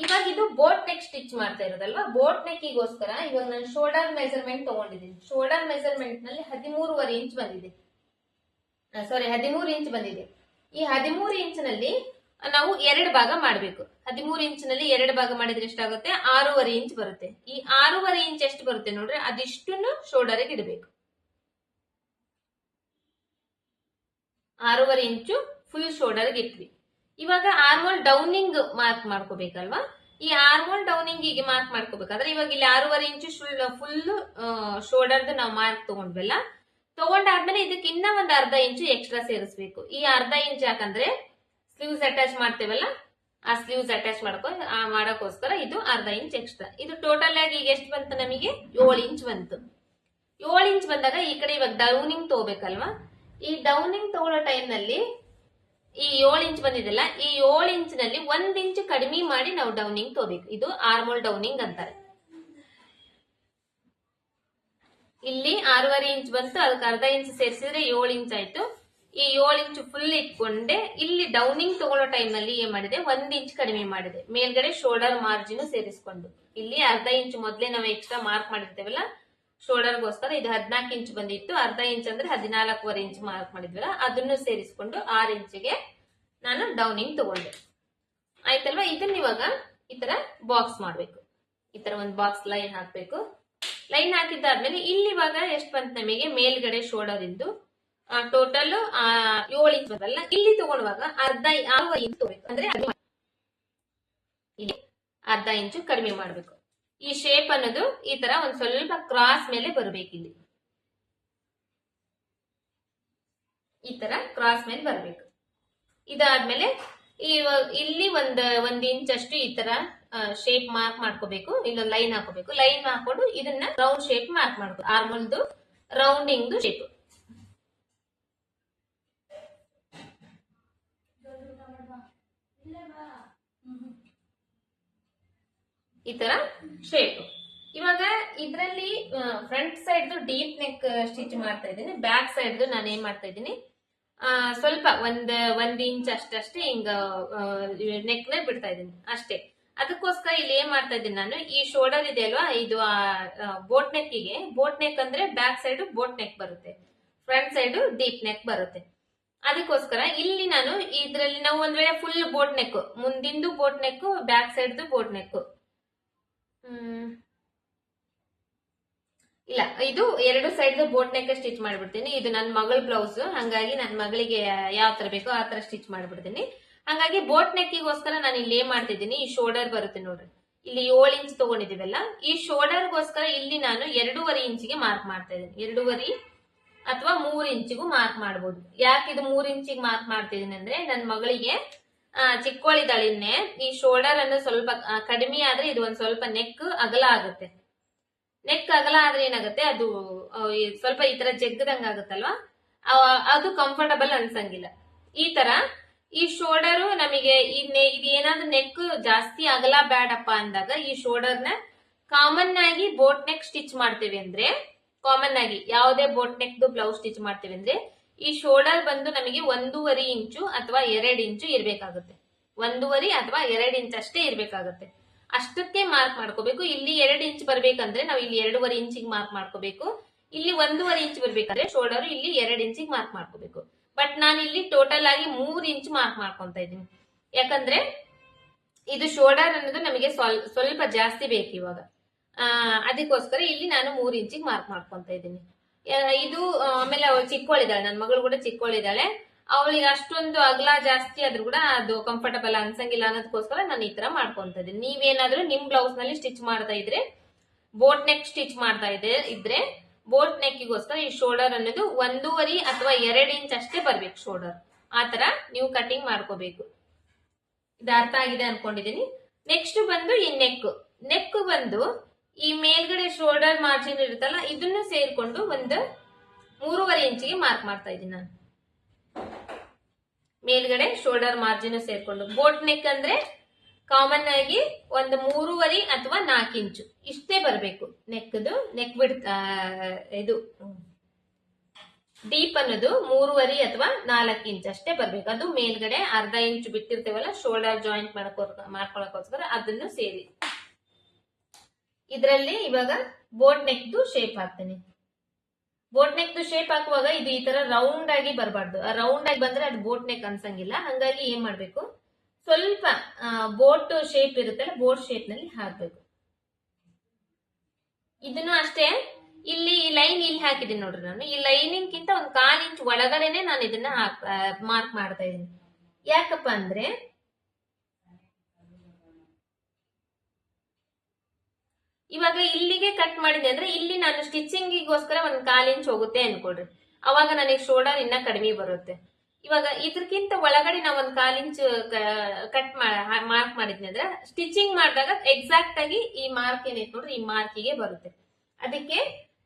ಇವಾಗ ಇದು ಬೋಟ್ ನೆಕ್ ಸ್ಟಿಚ್ ಮಾಡ್ತಾ ಇರೋದಲ್ವಾ, ಬೋಟ್ ನೆಕ್ಗೋಸ್ಕರ ಇವಾಗ ನಾನು ಶೋಲ್ಡರ್ ಮೆಜರ್ಮೆಂಟ್ ತಗೊಂಡಿದ್ದೀನಿ. ಶೋಲ್ಡರ್ ಮೆಜರ್ಮೆಂಟ್ ನಲ್ಲಿ 13.5 ಇಂಚ್ ಬಂದಿದೆ, 13 ಇಂಚ್ ಬಂದಿದೆ. ಈ 13 ಇಂಚ್ ನಲ್ಲಿ ನಾವು 2 ಭಾಗ ಮಾಡಬೇಕು. 13 ಇಂಚ್ ನಲ್ಲಿ 2 ಭಾಗ ಮಾಡಿದ್ರೆ ಎಷ್ಟಾಗುತ್ತೆ? 6.5 ಇಂಚ್ ಬರುತ್ತೆ. ಈ 6.5 ಇಂಚ್ ಎಷ್ಟು ಬರುತ್ತೆ ನೋಡ್ರಿ, ಅದಿಷ್ಟನ್ನು ಶೋಲ್ಡರ್ಗೆ ಇಡಬೇಕು. 6.5 ಇಂಚು ಫುಲ್ ಶೋಲ್ಡರ್ಗೆ ಇಟ್ವಿ. ಇವಾಗ ಆರ್ಮೋಲ್ ಡೌನಿಂಗ್ ಮಾರ್ಕ್ ಮಾಡ್ಕೋಬೇಕಲ್ವಾ? ಈ ಆರ್ಮೋಲ್ ಡೌನಿಂಗ್ ಗೆ ಮಾರ್ಕ್ ಮಾಡ್ಕೋಬೇಕಾದ್ರೆ ಇವಾಗ ಇಲ್ಲಿ 6.5 ಇಂಚು ಫುಲ್ ಶೋಲ್ಡರ್ದು ನಾವು ಮಾರ್ಕ್ ತಗೊಂಡಾದ್ಮೇಲೆ ಇದಕ್ಕೆ ಇನ್ನ ಒಂದ್ ಅರ್ಧ ಇಂಚು ಎಕ್ಸ್ಟ್ರಾ ಸೇರಿಸಬೇಕು. ಈ ಅರ್ಧ ಇಂಚ್ ಯಾಕಂದ್ರೆ ಸ್ಲೀವ್ಸ್ ಅಟ್ಯಾಚ್ ಮಾಡ್ತೇವಲ್ಲ, ಆ ಸ್ಲೀವ್ಸ್ ಅಟ್ಯಾಚ್ ಮಾಡಕ್ಕೋಸ್ಕರ ಇದು ಅರ್ಧ ಇಂಚ್ ಎಕ್ಸ್ಟ್ರಾ. ಇದು ಟೋಟಲ್ ಆಗಿ ಈಗ ಎಷ್ಟು ಬಂತು ನಮಗೆ? 7 ಇಂಚ್ ಬಂತು. 7 ಇಂಚ್ ಬಂದಾಗ ಈ ಕಡೆ ಇವಾಗ ಡೌನಿಂಗ್ ತಗೋಬೇಕಲ್ವಾ, ಈ ಡೌನಿಂಗ್ ತಗೊಳ್ಳೋ ಟೈಮ್ ನಲ್ಲಿ ಈ 7 ಇಂಚ್ ಬಂದಿದೆಲ್ಲ, ಈ 7 ಇಂಚ್ ನಲ್ಲಿ 1 ಇಂಚ್ ಕಡಿಮೆ ಮಾಡಿ ನಾವು ಡೌನಿಂಗ್ ತಗೋಬೇಕು. ಇದು ಆರ್ಮೋಲ್ ಡೌನಿಂಗ್ ಅಂತಾರೆ. ಇಲ್ಲಿ 6.5 ಇಂಚ್ ಬಂತು, ಅದಕ್ಕೆ ಅರ್ಧ ಇಂಚ್ ಸೇರಿಸಿದ್ರೆ 7 ಇಂಚ್ ಆಯ್ತು. ಈ 7 ಇಂಚ್ ಫುಲ್ ಇಟ್ಕೊಂಡೆ ಇಲ್ಲಿ ಡೌನಿಂಗ್ ತಗೊಳ್ಳೋ ಟೈಮ್ ನಲ್ಲಿ ಏನ್ ಮಾಡಿದೆ, 1 ಇಂಚ್ ಕಡಿಮೆ ಮಾಡಿದೆ. ಮೇಲ್ಗಡೆ ಶೋಲ್ಡರ್ ಮಾರ್ಜಿನ್ ಸೇರಿಸ್ಕೊಂಡು ಇಲ್ಲಿ ಅರ್ಧ ಇಂಚ್ ಮೊದ್ಲೇ ನಾವು ಎಕ್ಸ್ಟ್ರಾ ಮಾರ್ಕ್ ಮಾಡಿರ್ತೇವಲ್ಲ ಶೋಲ್ಡರ್ಗೋಸ್ಕರ, ಇದು 14 ಇಂಚ್ ಬಂದಿತ್ತು. ಅರ್ಧ ಇಂಚ್ ಅಂದ್ರೆ 14.5 ಇಂಚ್ ಮಾರ್ಕ್ ಮಾಡಿದ್ವಲ್ಲ, ಅದನ್ನು ಸೇರಿಸ್ಕೊಂಡು 6 ಇಂಚಿಗೆ ನಾನು ಡೌನಿಂಗ್ ತಗೊಂಡೆ. ಆಯ್ತಲ್ವಾ? ಇದನ್ನ ಇವಾಗ ಈ ತರ ಬಾಕ್ಸ್ ಮಾಡ್ಬೇಕು. ಈ ತರ ಒಂದು ಬಾಕ್ಸ್ ಲೈನ್ ಹಾಕ್ಬೇಕು. ಲೈನ್ ಹಾಕಿದ್ದಾದ್ಮೇಲೆ ಇಲ್ಲಿ ಇವಾಗ ಎಷ್ಟು ಬಂತು ನಮಗೆ? ಮೇಲ್ಗಡೆ ಶೋಲ್ಡರ್ ಇಂದು ಟೋಟಲ್ 7 ಇಂಚ್ ಬರಲ್ಲ. ಇಲ್ಲಿ ತಗೊಳ್ಳುವಾಗ ಅರ್ಧ ಇಂಚ್ ತಗೋಬೇಕು, ಅಂದ್ರೆ ಇಲ್ಲಿ ಅರ್ಧ ಇಂಚು ಕಡಿಮೆ ಮಾಡ್ಬೇಕು. ಈ ಶೇಪ್ ಅನ್ನೋದು ಈ ತರ ಒಂದ್ ಸ್ವಲ್ಪ ಕ್ರಾಸ್ ಮೇಲೆ ಬರ್ಬೇಕು. ಇಲ್ಲಿ ಈ ತರ ಕ್ರಾಸ್ ಮೇಲೆ ಬರ್ಬೇಕು. ಇದಾದ್ಮೇಲೆ ಇಲ್ಲಿ ಒಂದ್ ಇಂಚ್ ಅಷ್ಟು ಈ ತರ ಶೇಪ್ ಮಾರ್ಕ್ ಮಾಡ್ಕೋಬೇಕು. ಇಲ್ಲೊಂದು ಲೈನ್ ಹಾಕೋಬೇಕು. ಲೈನ್ ಹಾಕೊಂಡು ಇದನ್ನ ರೌಂಡ್ ಶೇಪ್ ಮಾರ್ಕ್ ಮಾಡ್ಬೇಕು. ಆರ್ಮಲ್ದು ರೌಂಡಿಂಗ್ ಶೇಪ್ ಈ ತರ ಶೇಪ್. ಇವಾಗ ಇದ್ರಲ್ಲಿ front side deep neck stitch ಮಾಡ್ತಾ ಇದ್ದೀನಿ. ಬ್ಯಾಕ್ ಸೈಡ್ ನಾನು ಏನ್ ಮಾಡ್ತಾ ಇದ್ದೀನಿ, ಸ್ವಲ್ಪ ಒಂದ್ ಇಂಚ್ ಅಷ್ಟೇ ಹಿಂಗ ನೆಕ್ ನ ಬಿಡ್ತಾ ಇದ್ದೀನಿ ಅಷ್ಟೇ. ಅದಕ್ಕೋಸ್ಕರ ಇಲ್ಲಿ ಏನ್ ಮಾಡ್ತಾ ಇದ್ದೀನಿ ನಾನು, ಈ ಶೋಲ್ಡರ್ ಇದೆ ಅಲ್ವಾ, ಇದು ಬೋಟ್ ನೆಕ್ಕಿಗೆ, ಬೋಟ್ ನೆಕ್ ಅಂದ್ರೆ ಬ್ಯಾಕ್ ಸೈಡ್ ಬೋಟ್ ನೆಕ್ ಬರುತ್ತೆ, ಫ್ರಂಟ್ ಸೈಡ್ ಡೀಪ್ ನೆಕ್ ಬರುತ್ತೆ. ಅದಕ್ಕೋಸ್ಕರ ಇಲ್ಲಿ ನಾನು ಇದ್ರಲ್ಲಿ ನಾವು ಒಂದ್ ವೇಳೆ ಫುಲ್ ಬೋಟ್ ನೆಕ್, ಮುಂದಿಂದು boat neck, back side boat neck, ಇಲ್ಲ ಇದು ಎರಡು ಸೈಡ್ ಬೋಟ್ ನೆಕ್ ಸ್ಟಿಚ್ ಮಾಡ್ಬಿಡ್ತೀನಿ. ಇದು ನನ್ನ ಮಗಳ ಬ್ಲೌಸ್, ಹಂಗಾಗಿ ನನ್ನ ಮಗಳಿಗೆ ಯಾವ ತರ ಬೇಕೋ ಆ ತರ ಸ್ಟಿಚ್ ಮಾಡ್ಬಿಡ್ತೀನಿ. ಹಂಗಾಗಿ ಬೋಟ್ ನೆಕ್ಕಿಗೋಸ್ಕರ ನಾನು ಇಲ್ಲಿ ಏನ್ ಮಾಡ್ತಿದ್ದೀನಿ, ಈ ಶೋಲ್ಡರ್ ಬರುತ್ತೆ ನೋಡ್ರಿ, ಇಲ್ಲಿ 7 ಇಂಚ್ ತಗೊಂಡಿದೀವಲ್ಲ, ಈ ಶೋಲ್ಡರ್ಗೋಸ್ಕರ ಇಲ್ಲಿ ನಾನು 2.5 ಇಂಚಿಗೆ ಮಾರ್ಕ್ ಮಾಡ್ತಾ ಇದ್ದೀನಿ. 2.5 ಅಥವಾ 3 ಇಂಚಿಗೂ ಮಾರ್ಕ್ ಮಾಡ್ಬೋದು. ಯಾಕೆ ಇದು 3 ಇಂಚಿಗೆ ಮಾರ್ಕ್ ಮಾಡ್ತಿದ್ದೀನಿ ಅಂದ್ರೆ, ನನ್ನ ಮಗಳಿಗೆ ಚಿಕ್ಕವಳಿದಾಳಿನ್ನೆ, ಈ ಶೋಲ್ಡರ್ ಅನ್ನು ಸ್ವಲ್ಪ ಕಡಿಮೆ ಆದ್ರೆ ಇದು ಒಂದ್ ಸ್ವಲ್ಪ ನೆಕ್ ಅಗಲ ಆಗುತ್ತೆ. ನೆಕ್ ಅಗಲ ಆದ್ರೆ ಏನಾಗುತ್ತೆ, ಅದು ಸ್ವಲ್ಪ ಈ ತರ ಜಗ್ಗದಂಗ ಆಗುತ್ತಲ್ವಾ, ಅದು ಕಂಫರ್ಟಬಲ್ ಅನ್ಸಂಗಿಲ್ಲ. ಈ ತರ ಈ ಶೋಲ್ಡರ್ ನಮಗೆ ಇದು ಏನಾದ್ರೂ ನೆಕ್ ಜಾಸ್ತಿ ಅಗಲ ಬ್ಯಾಡಪ್ಪ ಅಂದಾಗ ಈ ಶೋಲ್ಡರ್ ನ ಕಾಮನ್ ಆಗಿ ಬೋಟ್ ನೆಕ್ ಸ್ಟಿಚ್ ಮಾಡ್ತೇವೆ ಅಂದ್ರೆ, ಕಾಮನ್ ಆಗಿ ಯಾವುದೇ ಬೋಟ್ ನೆಕ್ ಬ್ಲೌಸ್ ಸ್ಟಿಚ್ ಮಾಡ್ತೇವೆ ಅಂದ್ರೆ ಈ ಶೋಲ್ಡರ್ ಬಂದು ನಮಗೆ 1.5 ಇಂಚು ಅಥವಾ 2 ಇಂಚು ಇರ್ಬೇಕಾಗುತ್ತೆ. 1.5 ಅಥವಾ 2 ಇಂಚ್ ಅಷ್ಟೇ ಇರ್ಬೇಕಾಗುತ್ತೆ. ಅಷ್ಟಕ್ಕೆ ಮಾರ್ಕ್ ಮಾಡ್ಕೋಬೇಕು. ಇಲ್ಲಿ 2 ಇಂಚ್ ಬರ್ಬೇಕಂದ್ರೆ ನಾವು ಇಲ್ಲಿ 2.5 ಇಂಚಿಗೆ ಮಾರ್ಕ್ ಮಾಡ್ಕೋಬೇಕು. ಇಲ್ಲಿ 1.5 ಇಂಚ್ ಬರ್ಬೇಕಾದ್ರೆ ಶೋಲ್ಡರ್ ಇಲ್ಲಿ 2 ಇಂಚಿಗೆ ಮಾರ್ಕ್ ಮಾಡ್ಕೋಬೇಕು. ಬಟ್ ನಾನು ಇಲ್ಲಿ ಟೋಟಲ್ ಆಗಿ 3 ಇಂಚ್ ಮಾರ್ಕ್ ಮಾಡ್ಕೊಂತ ಇದ್ದೀನಿ. ಯಾಕಂದ್ರೆ ಇದು ಶೋಲ್ಡರ್ ಅನ್ನೋದು ನಮಗೆ ಸ್ವಲ್ಪ ಜಾಸ್ತಿ ಬೇಕು ಇವಾಗ, ಅದಕ್ಕೋಸ್ಕರ ಇಲ್ಲಿ ನಾನು 3 ಇಂಚಿಗೆ ಮಾರ್ಕ್ ಮಾಡ್ಕೊಂತ ಇದ್ದೀನಿ. ಇದು ಆಮೇಲೆ ಅವಳು ಚಿಕ್ಕವಳಿದ್ದಾಳೆ, ನನ್ನ ಮಗಳು ಕೂಡ ಚಿಕ್ಕವಳಿದ್ದಾಳೆ, ಅವಳಿಗೆ ಅಷ್ಟೊಂದು ಅಗಲ ಜಾಸ್ತಿ ಆದ್ರೂ ಕೂಡ ಅದು ಕಂಫರ್ಟಬಲ್ ಅನ್ಸಂಗಿಲ್ಲ ಅನ್ನೋದಕ್ಕೋಸ್ಕರ ನಾನು ಈ ತರ ಮಾಡ್ಕೊಂತ ಇದ್ದೀನಿ. ನೀವೇನಾದ್ರೂ ನಿಮ್ ಬ್ಲೌಸ್ ನಲ್ಲಿ ಸ್ಟಿಚ್ ಮಾಡ್ತಾ ಇದ್ರೆ, ಬೋಟ್ ನೆಕ್ ಸ್ಟಿಚ್ ಮಾಡ್ತಾ ಇದ್ರೆ ಬೋಟ್ ನೆಕ್ಕಿಗೋಸ್ಕರ ಈ ಶೋಲ್ಡರ್ ಅನ್ನೋದು 1.5 ಅಥವಾ 2 ಇಂಚ್ ಅಷ್ಟೇ ಬರ್ಬೇಕು ಶೋಲ್ಡರ್. ಆತರ ನೀವು ಕಟಿಂಗ್ ಮಾಡ್ಕೋಬೇಕು. ಇದು ಅರ್ಥ ಆಗಿದೆ ಅನ್ಕೊಂಡಿದೀನಿ. ನೆಕ್ಸ್ಟ್ ಬಂದು ಈ ನೆಕ್ ಬಂದು ಈ ಮೇಲ್ಗಡೆ ಶೋಲ್ಡರ್ ಮಾರ್ಜಿನ್ ಇರುತ್ತಲ್ಲ, ಇದನ್ನು ಸೇರ್ಕೊಂಡು ಒಂದು 3.5 ಇಂಚಿಗೆ ಮಾರ್ಕ್ ಮಾಡ್ತಾ ಇದ್ದೀನಿ ನಾನು. ಮೇಲ್ಗಡೆ ಶೋಲ್ಡರ್ ಮಾರ್ಜಿನ್ ಸೇರ್ಕೊಂಡು ಬೋಟ್ ನೆಕ್ ಅಂದ್ರೆ ಕಾಮನ್ ಆಗಿ ಒಂದು 3.5 ಅಥವಾ 4 ಇಂಚು ಇಷ್ಟೇ ಬರ್ಬೇಕು. ನೆಕ್ ಬಿಡ್ತ ಇದು ಡೀಪ್ ಅನ್ನೋದು 3.5 ಅಥವಾ 4 ಇಂಚ್ ಅಷ್ಟೇ ಬರ್ಬೇಕು. ಅದು ಮೇಲ್ಗಡೆ ಅರ್ಧ ಇಂಚು ಬಿಟ್ಟಿರ್ತೇವಲ್ಲ ಶೋಲ್ಡರ್ ಜಾಯಿಂಟ್ ಮಾಡ್ಕೊಳಕೋಸ್ಕರ, ಅದನ್ನು ಸೇರಿ ಇದರಲ್ಲಿ ಇವಾಗ ಬೋಟ್ ನೆಕ್ದು ಶೇಪ್ ಹಾಕ್ತೀನಿ. ಬೋಟ್ ನೆಕ್ದು ಶೇಪ್ ಹಾಕುವಾಗ ಇದು ಈ ತರ ರೌಂಡ್ ಆಗಿ ಬರಬಾರ್ದು. ರೌಂಡ್ ಆಗಿ ಬಂದ್ರೆ ಅದು ಬೋಟ್ ನೆಕ್ ಅನ್ಸಂಗಿಲ್ಲ. ಹಂಗಾಗಿ ಏನ್ ಮಾಡ್ಬೇಕು, ಸ್ವಲ್ಪ ಬೋಟ್ ಶೇಪ್ ಇರುತ್ತಲ್ಲ, ಬೋಟ್ ಶೇಪ್ ನಲ್ಲಿ ಹಾಕ್ಬೇಕು. ಇದನ್ನು ಅಷ್ಟೇ, ಇಲ್ಲಿ ಈ ಲೈನ್ ಇಲ್ಲಿ ಹಾಕಿದ್ದೀನಿ ನೋಡ್ರಿ, ನಾನು ಈ ಲೈನಿಂಗ್ ಗಿಂತ ಒಂದು 1/4 ಇಂಚ್ ಒಳಗಡೆನೆ ನಾನು ಇದನ್ನ ಮಾರ್ಕ್ ಮಾಡ್ತಾ ಇದ್ದೀನಿ. ಯಾಕಪ್ಪ ಅಂದ್ರೆ ಇವಾಗ ಇಲ್ಲಿಗೆ ಕಟ್ ಮಾಡಿದೆ ಅಂದ್ರೆ ಇಲ್ಲಿ ನಾನು ಸ್ಟಿಚಿಂಗಿಗೋಸ್ಕರ ಒಂದು 1/4 ಇಂಚ್ ಹೋಗುತ್ತೆ ಅನ್ಕೊಡ್ರಿ, ಅವಾಗ ನನಗೆ ಶೋಲ್ಡರ್ ಇನ್ನ ಕಡಿಮೆ ಬರುತ್ತೆ. ಇವಾಗ ಇದ್ರಕ್ಕಿಂತ ಒಳಗಡೆ ನಾವು ಒಂದ್ 1/4 ಇಂಚು ಕಟ್ ಮಾರ್ಕ್ ಮಾಡಿದ್ನಿ ಅಂದ್ರೆ ಸ್ಟಿಚಿಂಗ್ ಮಾಡಿದಾಗ ಎಕ್ಸಾಕ್ಟ್ ಆಗಿ ಈ ಮಾರ್ಕ್ ಏನೈತೆ ನೋಡ್ರಿ ಈ ಮಾರ್ಕಿಗೆ ಬರುತ್ತೆ. ಅದಕ್ಕೆ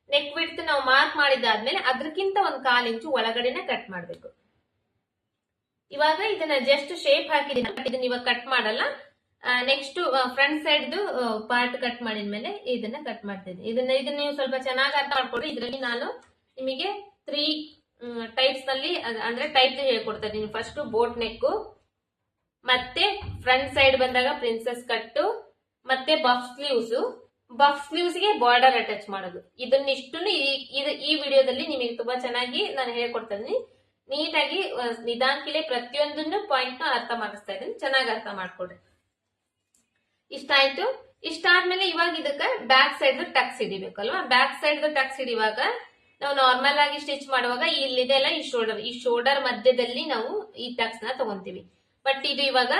ನೆಕ್ ವಿಡ್ತ್ ನಾವು ಮಾರ್ಕ್ ಮಾಡಿದಾದ್ಮೇಲೆ ಅದ್ರಕ್ಕಿಂತ ಒಂದ್ 1/4 ಇಂಚು ಒಳಗಡೆನೆ ಕಟ್ ಮಾಡ್ಬೇಕು. ಇವಾಗ ಇದನ್ನ ಜಸ್ಟ್ ಶೇಪ್ ಹಾಕಿದೀನಿ, ಇದನ್ನ ಇವಾಗ ಕಟ್ ಮಾಡಲ್ಲ. Next front side part cut ಮಾಡಿದ್ಮೇಲೆ ಇದನ್ನ ಕಟ್ ಮಾಡ್ತೀನಿ. ಇದನ್ನ ನೀವು ಸ್ವಲ್ಪ ಚೆನ್ನಾಗಿ ಅರ್ಥ ಮಾಡ್ಕೊಡ್ರಿ. ಇದರಲ್ಲಿ ನಾನು ನಿಮಗೆ 3 ಟೈಪ್ಸ್ ನಲ್ಲಿ ಅಂದ್ರೆ ಟೈಪ್ ಹೇಳ್ಕೊಡ್ತಾ ಇದೀನಿ. ಫಸ್ಟ್ ಬೋಟ್ ನೆಕ್, ಮತ್ತೆ ಫ್ರಂಟ್ ಸೈಡ್ ಬಂದಾಗ ಪ್ರಿನ್ಸೆಸ್ ಕಟ್, ಮತ್ತೆ ಬಫ್ ಸ್ಲೀವ್ಸ್ ಗೆ ಬಾರ್ಡರ್ ಅಟ್ಯಾಚ್ ಮಾಡೋದು. ಇದನ್ನಿಷ್ಟು ಈ ವಿಡಿಯೋದಲ್ಲಿ ನಿಮಗೆ ತುಂಬಾ ಚೆನ್ನಾಗಿ ನಾನು ಹೇಳ್ಕೊಡ್ತಾ ಇದೀನಿ. ನೀಟಾಗಿ ನಿಧಾನಕ್ಕೆ ಪ್ರತಿಯೊಂದನ್ನು ಪಾಯಿಂಟ್ ನ ಅರ್ಥ ಮಾಡಿಸ್ತಾ ಇದೀನಿ, ಚೆನ್ನಾಗಿ ಅರ್ಥ ಮಾಡ್ಕೊಡ್ರಿ. ಇಷ್ಟ ಆಯ್ತು. ಇಷ್ಟ ಆದ್ಮೇಲೆ ಇವಾಗ ಇದಕ್ಕ ಬ್ಯಾಕ್ ಸೈಡ್ ಟಕ್ಸ್ ಹಿಡಿಬೇಕಲ್ವಾ. ಬ್ಯಾಕ್ ಸೈಡ್ ಟಕ್ಸ್ ಹಿಡಿಯುವಾಗ ನಾವು ನಾರ್ಮಲ್ ಆಗಿ ಸ್ಟಿಚ್ ಮಾಡುವಾಗ ಇಲ್ಲಿದೆಲ್ಲ ಈ ಶೋಲ್ಡರ್ ಮಧ್ಯದಲ್ಲಿ ನಾವು ಈ ಟಕ್ಸ್ ನ ತಗೊಂತೀವಿ. ಬಟ್ ಇದು ಇವಾಗ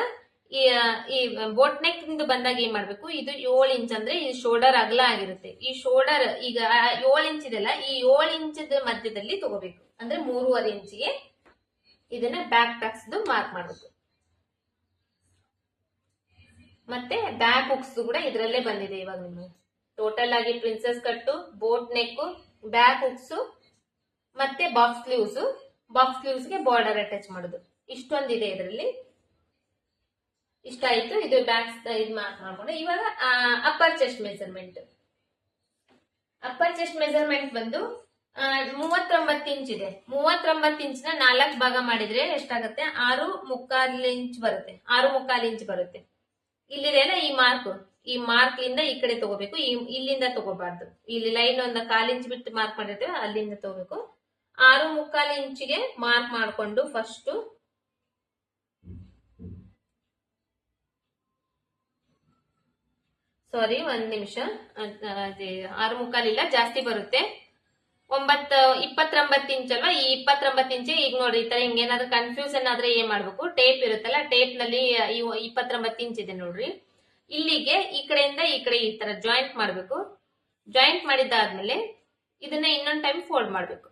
ಈ ಬೋಟ್ ನೆಕ್ ಬಂದಾಗ ಏನ್ ಮಾಡ್ಬೇಕು, ಇದು 7 ಇಂಚ್ ಅಂದ್ರೆ ಈ ಶೋಲ್ಡರ್ ಅಗಲ ಆಗಿರುತ್ತೆ. ಈ ಶೋಲ್ಡರ್ ಈಗ 7 ಇಂಚ್ ಇದೆಲ್ಲ, ಈ 7 ಇಂಚದ ಮಧ್ಯದಲ್ಲಿ ತಗೋಬೇಕು. ಅಂದ್ರೆ 3.5 ಇಂಚಿಗೆ ಇದನ್ನ ಬ್ಯಾಕ್ ಟಕ್ಸ್ ಮಾರ್ಕ್ ಮಾಡಬೇಕು. ಮತ್ತೆ ಬ್ಯಾಕ್ ಹುಕ್ಸ್ ಕೂಡ ಇದರಲ್ಲೇ ಬಂದಿದೆ. ಇವಾಗ ನಿಮಗೆ ಟೋಟಲ್ ಆಗಿ ಪ್ರಿನ್ಸೆಸ್ ಕಟ್ಟು, ಬೋಟ್ ನೆಕ್, ಬ್ಯಾಕ್ ಹುಕ್ಸ್ ಮತ್ತೆ ಬಫ್ ಸ್ಲೀವ್ಸ್ ಗೆ ಬಾರ್ಡರ್ ಅಟ್ಯಾಚ್ ಮಾಡೋದು, ಇಷ್ಟೊಂದಿದೆ ಇದರಲ್ಲಿ. ಇಷ್ಟ ಆಯ್ತು. ಇದು ಬ್ಯಾಕ್ ಇದು ಮಾರ್ಕ್ ಮಾಡ್ಕೊಂಡು ಇವಾಗ ಅಪ್ಪರ್ ಚೆಸ್ಟ್ ಮೆಜರ್ಮೆಂಟ್ ಬಂದು 39 ಇಂಚ್ ಇದೆ. 39 ಇಂಚ್ನ 4 ಭಾಗ ಮಾಡಿದ್ರೆ ಎಷ್ಟಾಗುತ್ತೆ, 6.25 ಇಂಚ್ ಬರುತ್ತೆ. 6.25 ಇಂಚ್ ಬರುತ್ತೆ. ಇಲ್ಲಿದೆ ಅಲ್ಲ ಈ ಮಾರ್ಕ್ ಇಂದ ಈ ಕಡೆ ತಗೋಬೇಕು, ಇಲ್ಲಿಂದ ತಗೋಬಾರ್ದು. ಇಲ್ಲಿ ಲೈನ್ ಒಂದು 1/4 ಇಂಚ್ ಬಿಟ್ಟು ಮಾರ್ಕ್ ಮಾಡಿರ್ತೇವೆ, ಅಲ್ಲಿಂದ ತಗೋಬೇಕು. 6.25 ಇಂಚಿಗೆ ಮಾರ್ಕ್ ಮಾಡ್ಕೊಂಡು ಫಸ್ಟ್ ಸಾರಿ 1 ನಿಮಿಷ, 6.25 ಇಲ್ಲ, ಜಾಸ್ತಿ ಬರುತ್ತೆ. 29 ಇಂಚ್ ಅಲ್ವಾ, ಈ 29 ಇಂಚ್. ಈಗ ನೋಡ್ರಿ, ಈ ತರ ಹಿಂಗೇನಾದ್ರೂ ಕನ್ಫ್ಯೂಷನ್ ಆದ್ರೆ ಏನ್ ಮಾಡ್ಬೇಕು, ಟೇಪ್ ಇರುತ್ತಲ್ಲ, ಟೇಪ್ ನಲ್ಲಿ 29 ಇಂಚ್ ಇದೆ ನೋಡ್ರಿ, ಇಲ್ಲಿಗೆ ಈ ಕಡೆಯಿಂದ ಈ ಕಡೆ ಈ ತರ ಜಾಯಿಂಟ್ ಮಾಡ್ಬೇಕು. ಜಾಯಿಂಟ್ ಮಾಡಿದ್ದಾದ್ಮೇಲೆ ಇದನ್ನ ಇನ್ನೊಂದ್ ಟೈಮ್ ಫೋಲ್ಡ್ ಮಾಡ್ಬೇಕು.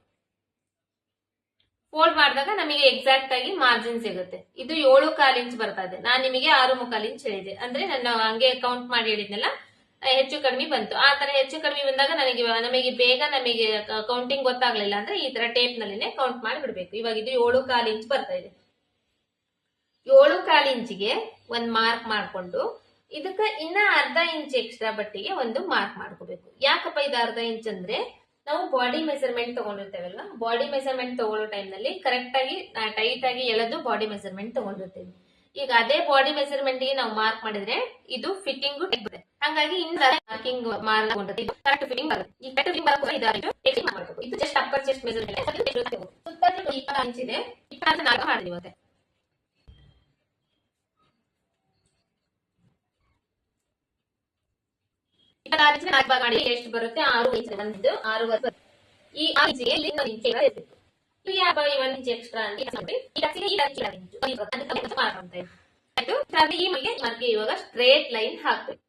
ಫೋಲ್ಡ್ ಮಾಡಿದಾಗ ನಮಗೆ ಎಕ್ಸಾಕ್ಟ್ ಆಗಿ ಮಾರ್ಜಿನ್ ಸಿಗುತ್ತೆ. ಇದು 7.25 ಇಂಚ್ ಬರ್ತಾ ಇದೆ. ನಾನ್ ನಿಮಗೆ 6.25 ಇಂಚ್ ಹೇಳಿದೆ, ಅಂದ್ರೆ ನಾನು ಹಂಗೆ ಕೌಂಟ್ ಮಾಡಿ ಹೇಳಿದ್ನಲ್ಲ, ಹೆಚ್ಚು ಕಡಿಮೆ ಬಂತು. ಆ ತರ ಹೆಚ್ಚು ಕಡಿಮೆ ಬಂದಾಗ ನಮಗೆ ಬೇಗ ಕೌಂಟಿಂಗ್ ಗೊತ್ತಾಗ್ಲಿಲ್ಲ ಅಂದ್ರೆ ಈ ತರ ಟೇಪ್ ನಲ್ಲಿನೇ ಕೌಂಟ್ ಮಾಡಿ ಬಿಡ್ಬೇಕು. ಇವಾಗ ಇದು 7.25 ಇಂಚ್ ಬರ್ತಾ ಇದೆ. 7.25 ಇಂಚಿಗೆ ಒಂದ್ ಮಾರ್ಕ್ ಮಾಡ್ಕೊಂಡು ಇದಕ್ಕ ಇನ್ನ 1/2 ಇಂಚ್ ಎಕ್ಸ್ಟ್ರಾ ಬಟ್ಟಿಗೆ ಒಂದು ಮಾರ್ಕ್ ಮಾಡ್ಕೋಬೇಕು. ಯಾಕಪ್ಪ ಇದು 1/2 ಇಂಚ್ ಅಂದ್ರೆ, ನಾವು ಬಾಡಿ ಮೆಸರ್ಮೆಂಟ್ ತಗೊಂಡಿರ್ತೇವಲ್ವಾ, ಬಾಡಿ ಮೆಸರ್ಮೆಂಟ್ ತಗೊಳ್ಳೋ ಟೈಮ್ ನಲ್ಲಿ ಕರೆಕ್ಟ್ ಆಗಿ ಟೈಟ್ ಆಗಿ ಎಳೆದು ಬಾಡಿ ಮೆಸರ್ಮೆಂಟ್ ತಗೊಂಡಿರ್ತೇವೆ. ಈಗ ಅದೇ ಬಾಡಿ ಮೆಸರ್ಮೆಂಟ್ ಗೆ ನಾವು ಮಾರ್ಕ್ ಮಾಡಿದ್ರೆ ಇದು ಫಿಟ್ಟಿಂಗ್ ಬರುತ್ತೆ. ಹಾಗಾಗಿ ಮಾರ್ಕಿಂಗ್ ಮಾಡ್ಕೊಂಡಿರ್ತೀವಿ, ಕರೆಕ್ಟ್ ಫಿಟ್ಟಿಂಗ್ ಬರುತ್ತೆ. ಈ ಕರೆಕ್ಟ್ ಫಿಟ್ಟಿಂಗ್ ಬರೋದು ಇದು ಜಸ್ಟ್ ಅಪ್ಪರ್ ಚೆಸ್ಟ್ ಮೆಸರ್ಮೆಂಟ್. ಸುತ್ತಲೂ 20 ಇಂಚ್ ಇದೆ, 24 ಮಾಡಿದ್ವಿ ಮತ್ತೆ. ಮಾಡಿ ಎಷ್ಟು ಬರುತ್ತೆ, 6 ಇಂಚ್ ಬಂದಿದ್ದು 6 ಈ 6 ಇಂಚಿಗೆ ಇಲ್ಲಿ 1 ಇಂಚ್ ಇರಬೇಕು. ಈ 1 ಇಂಚ್ ಎಕ್ಸ್ಟ್ರಾ ಇವಾಗ ಸ್ಟ್ರೇಟ್ ಲೈನ್ ಹಾಕ್ಬೇಕು.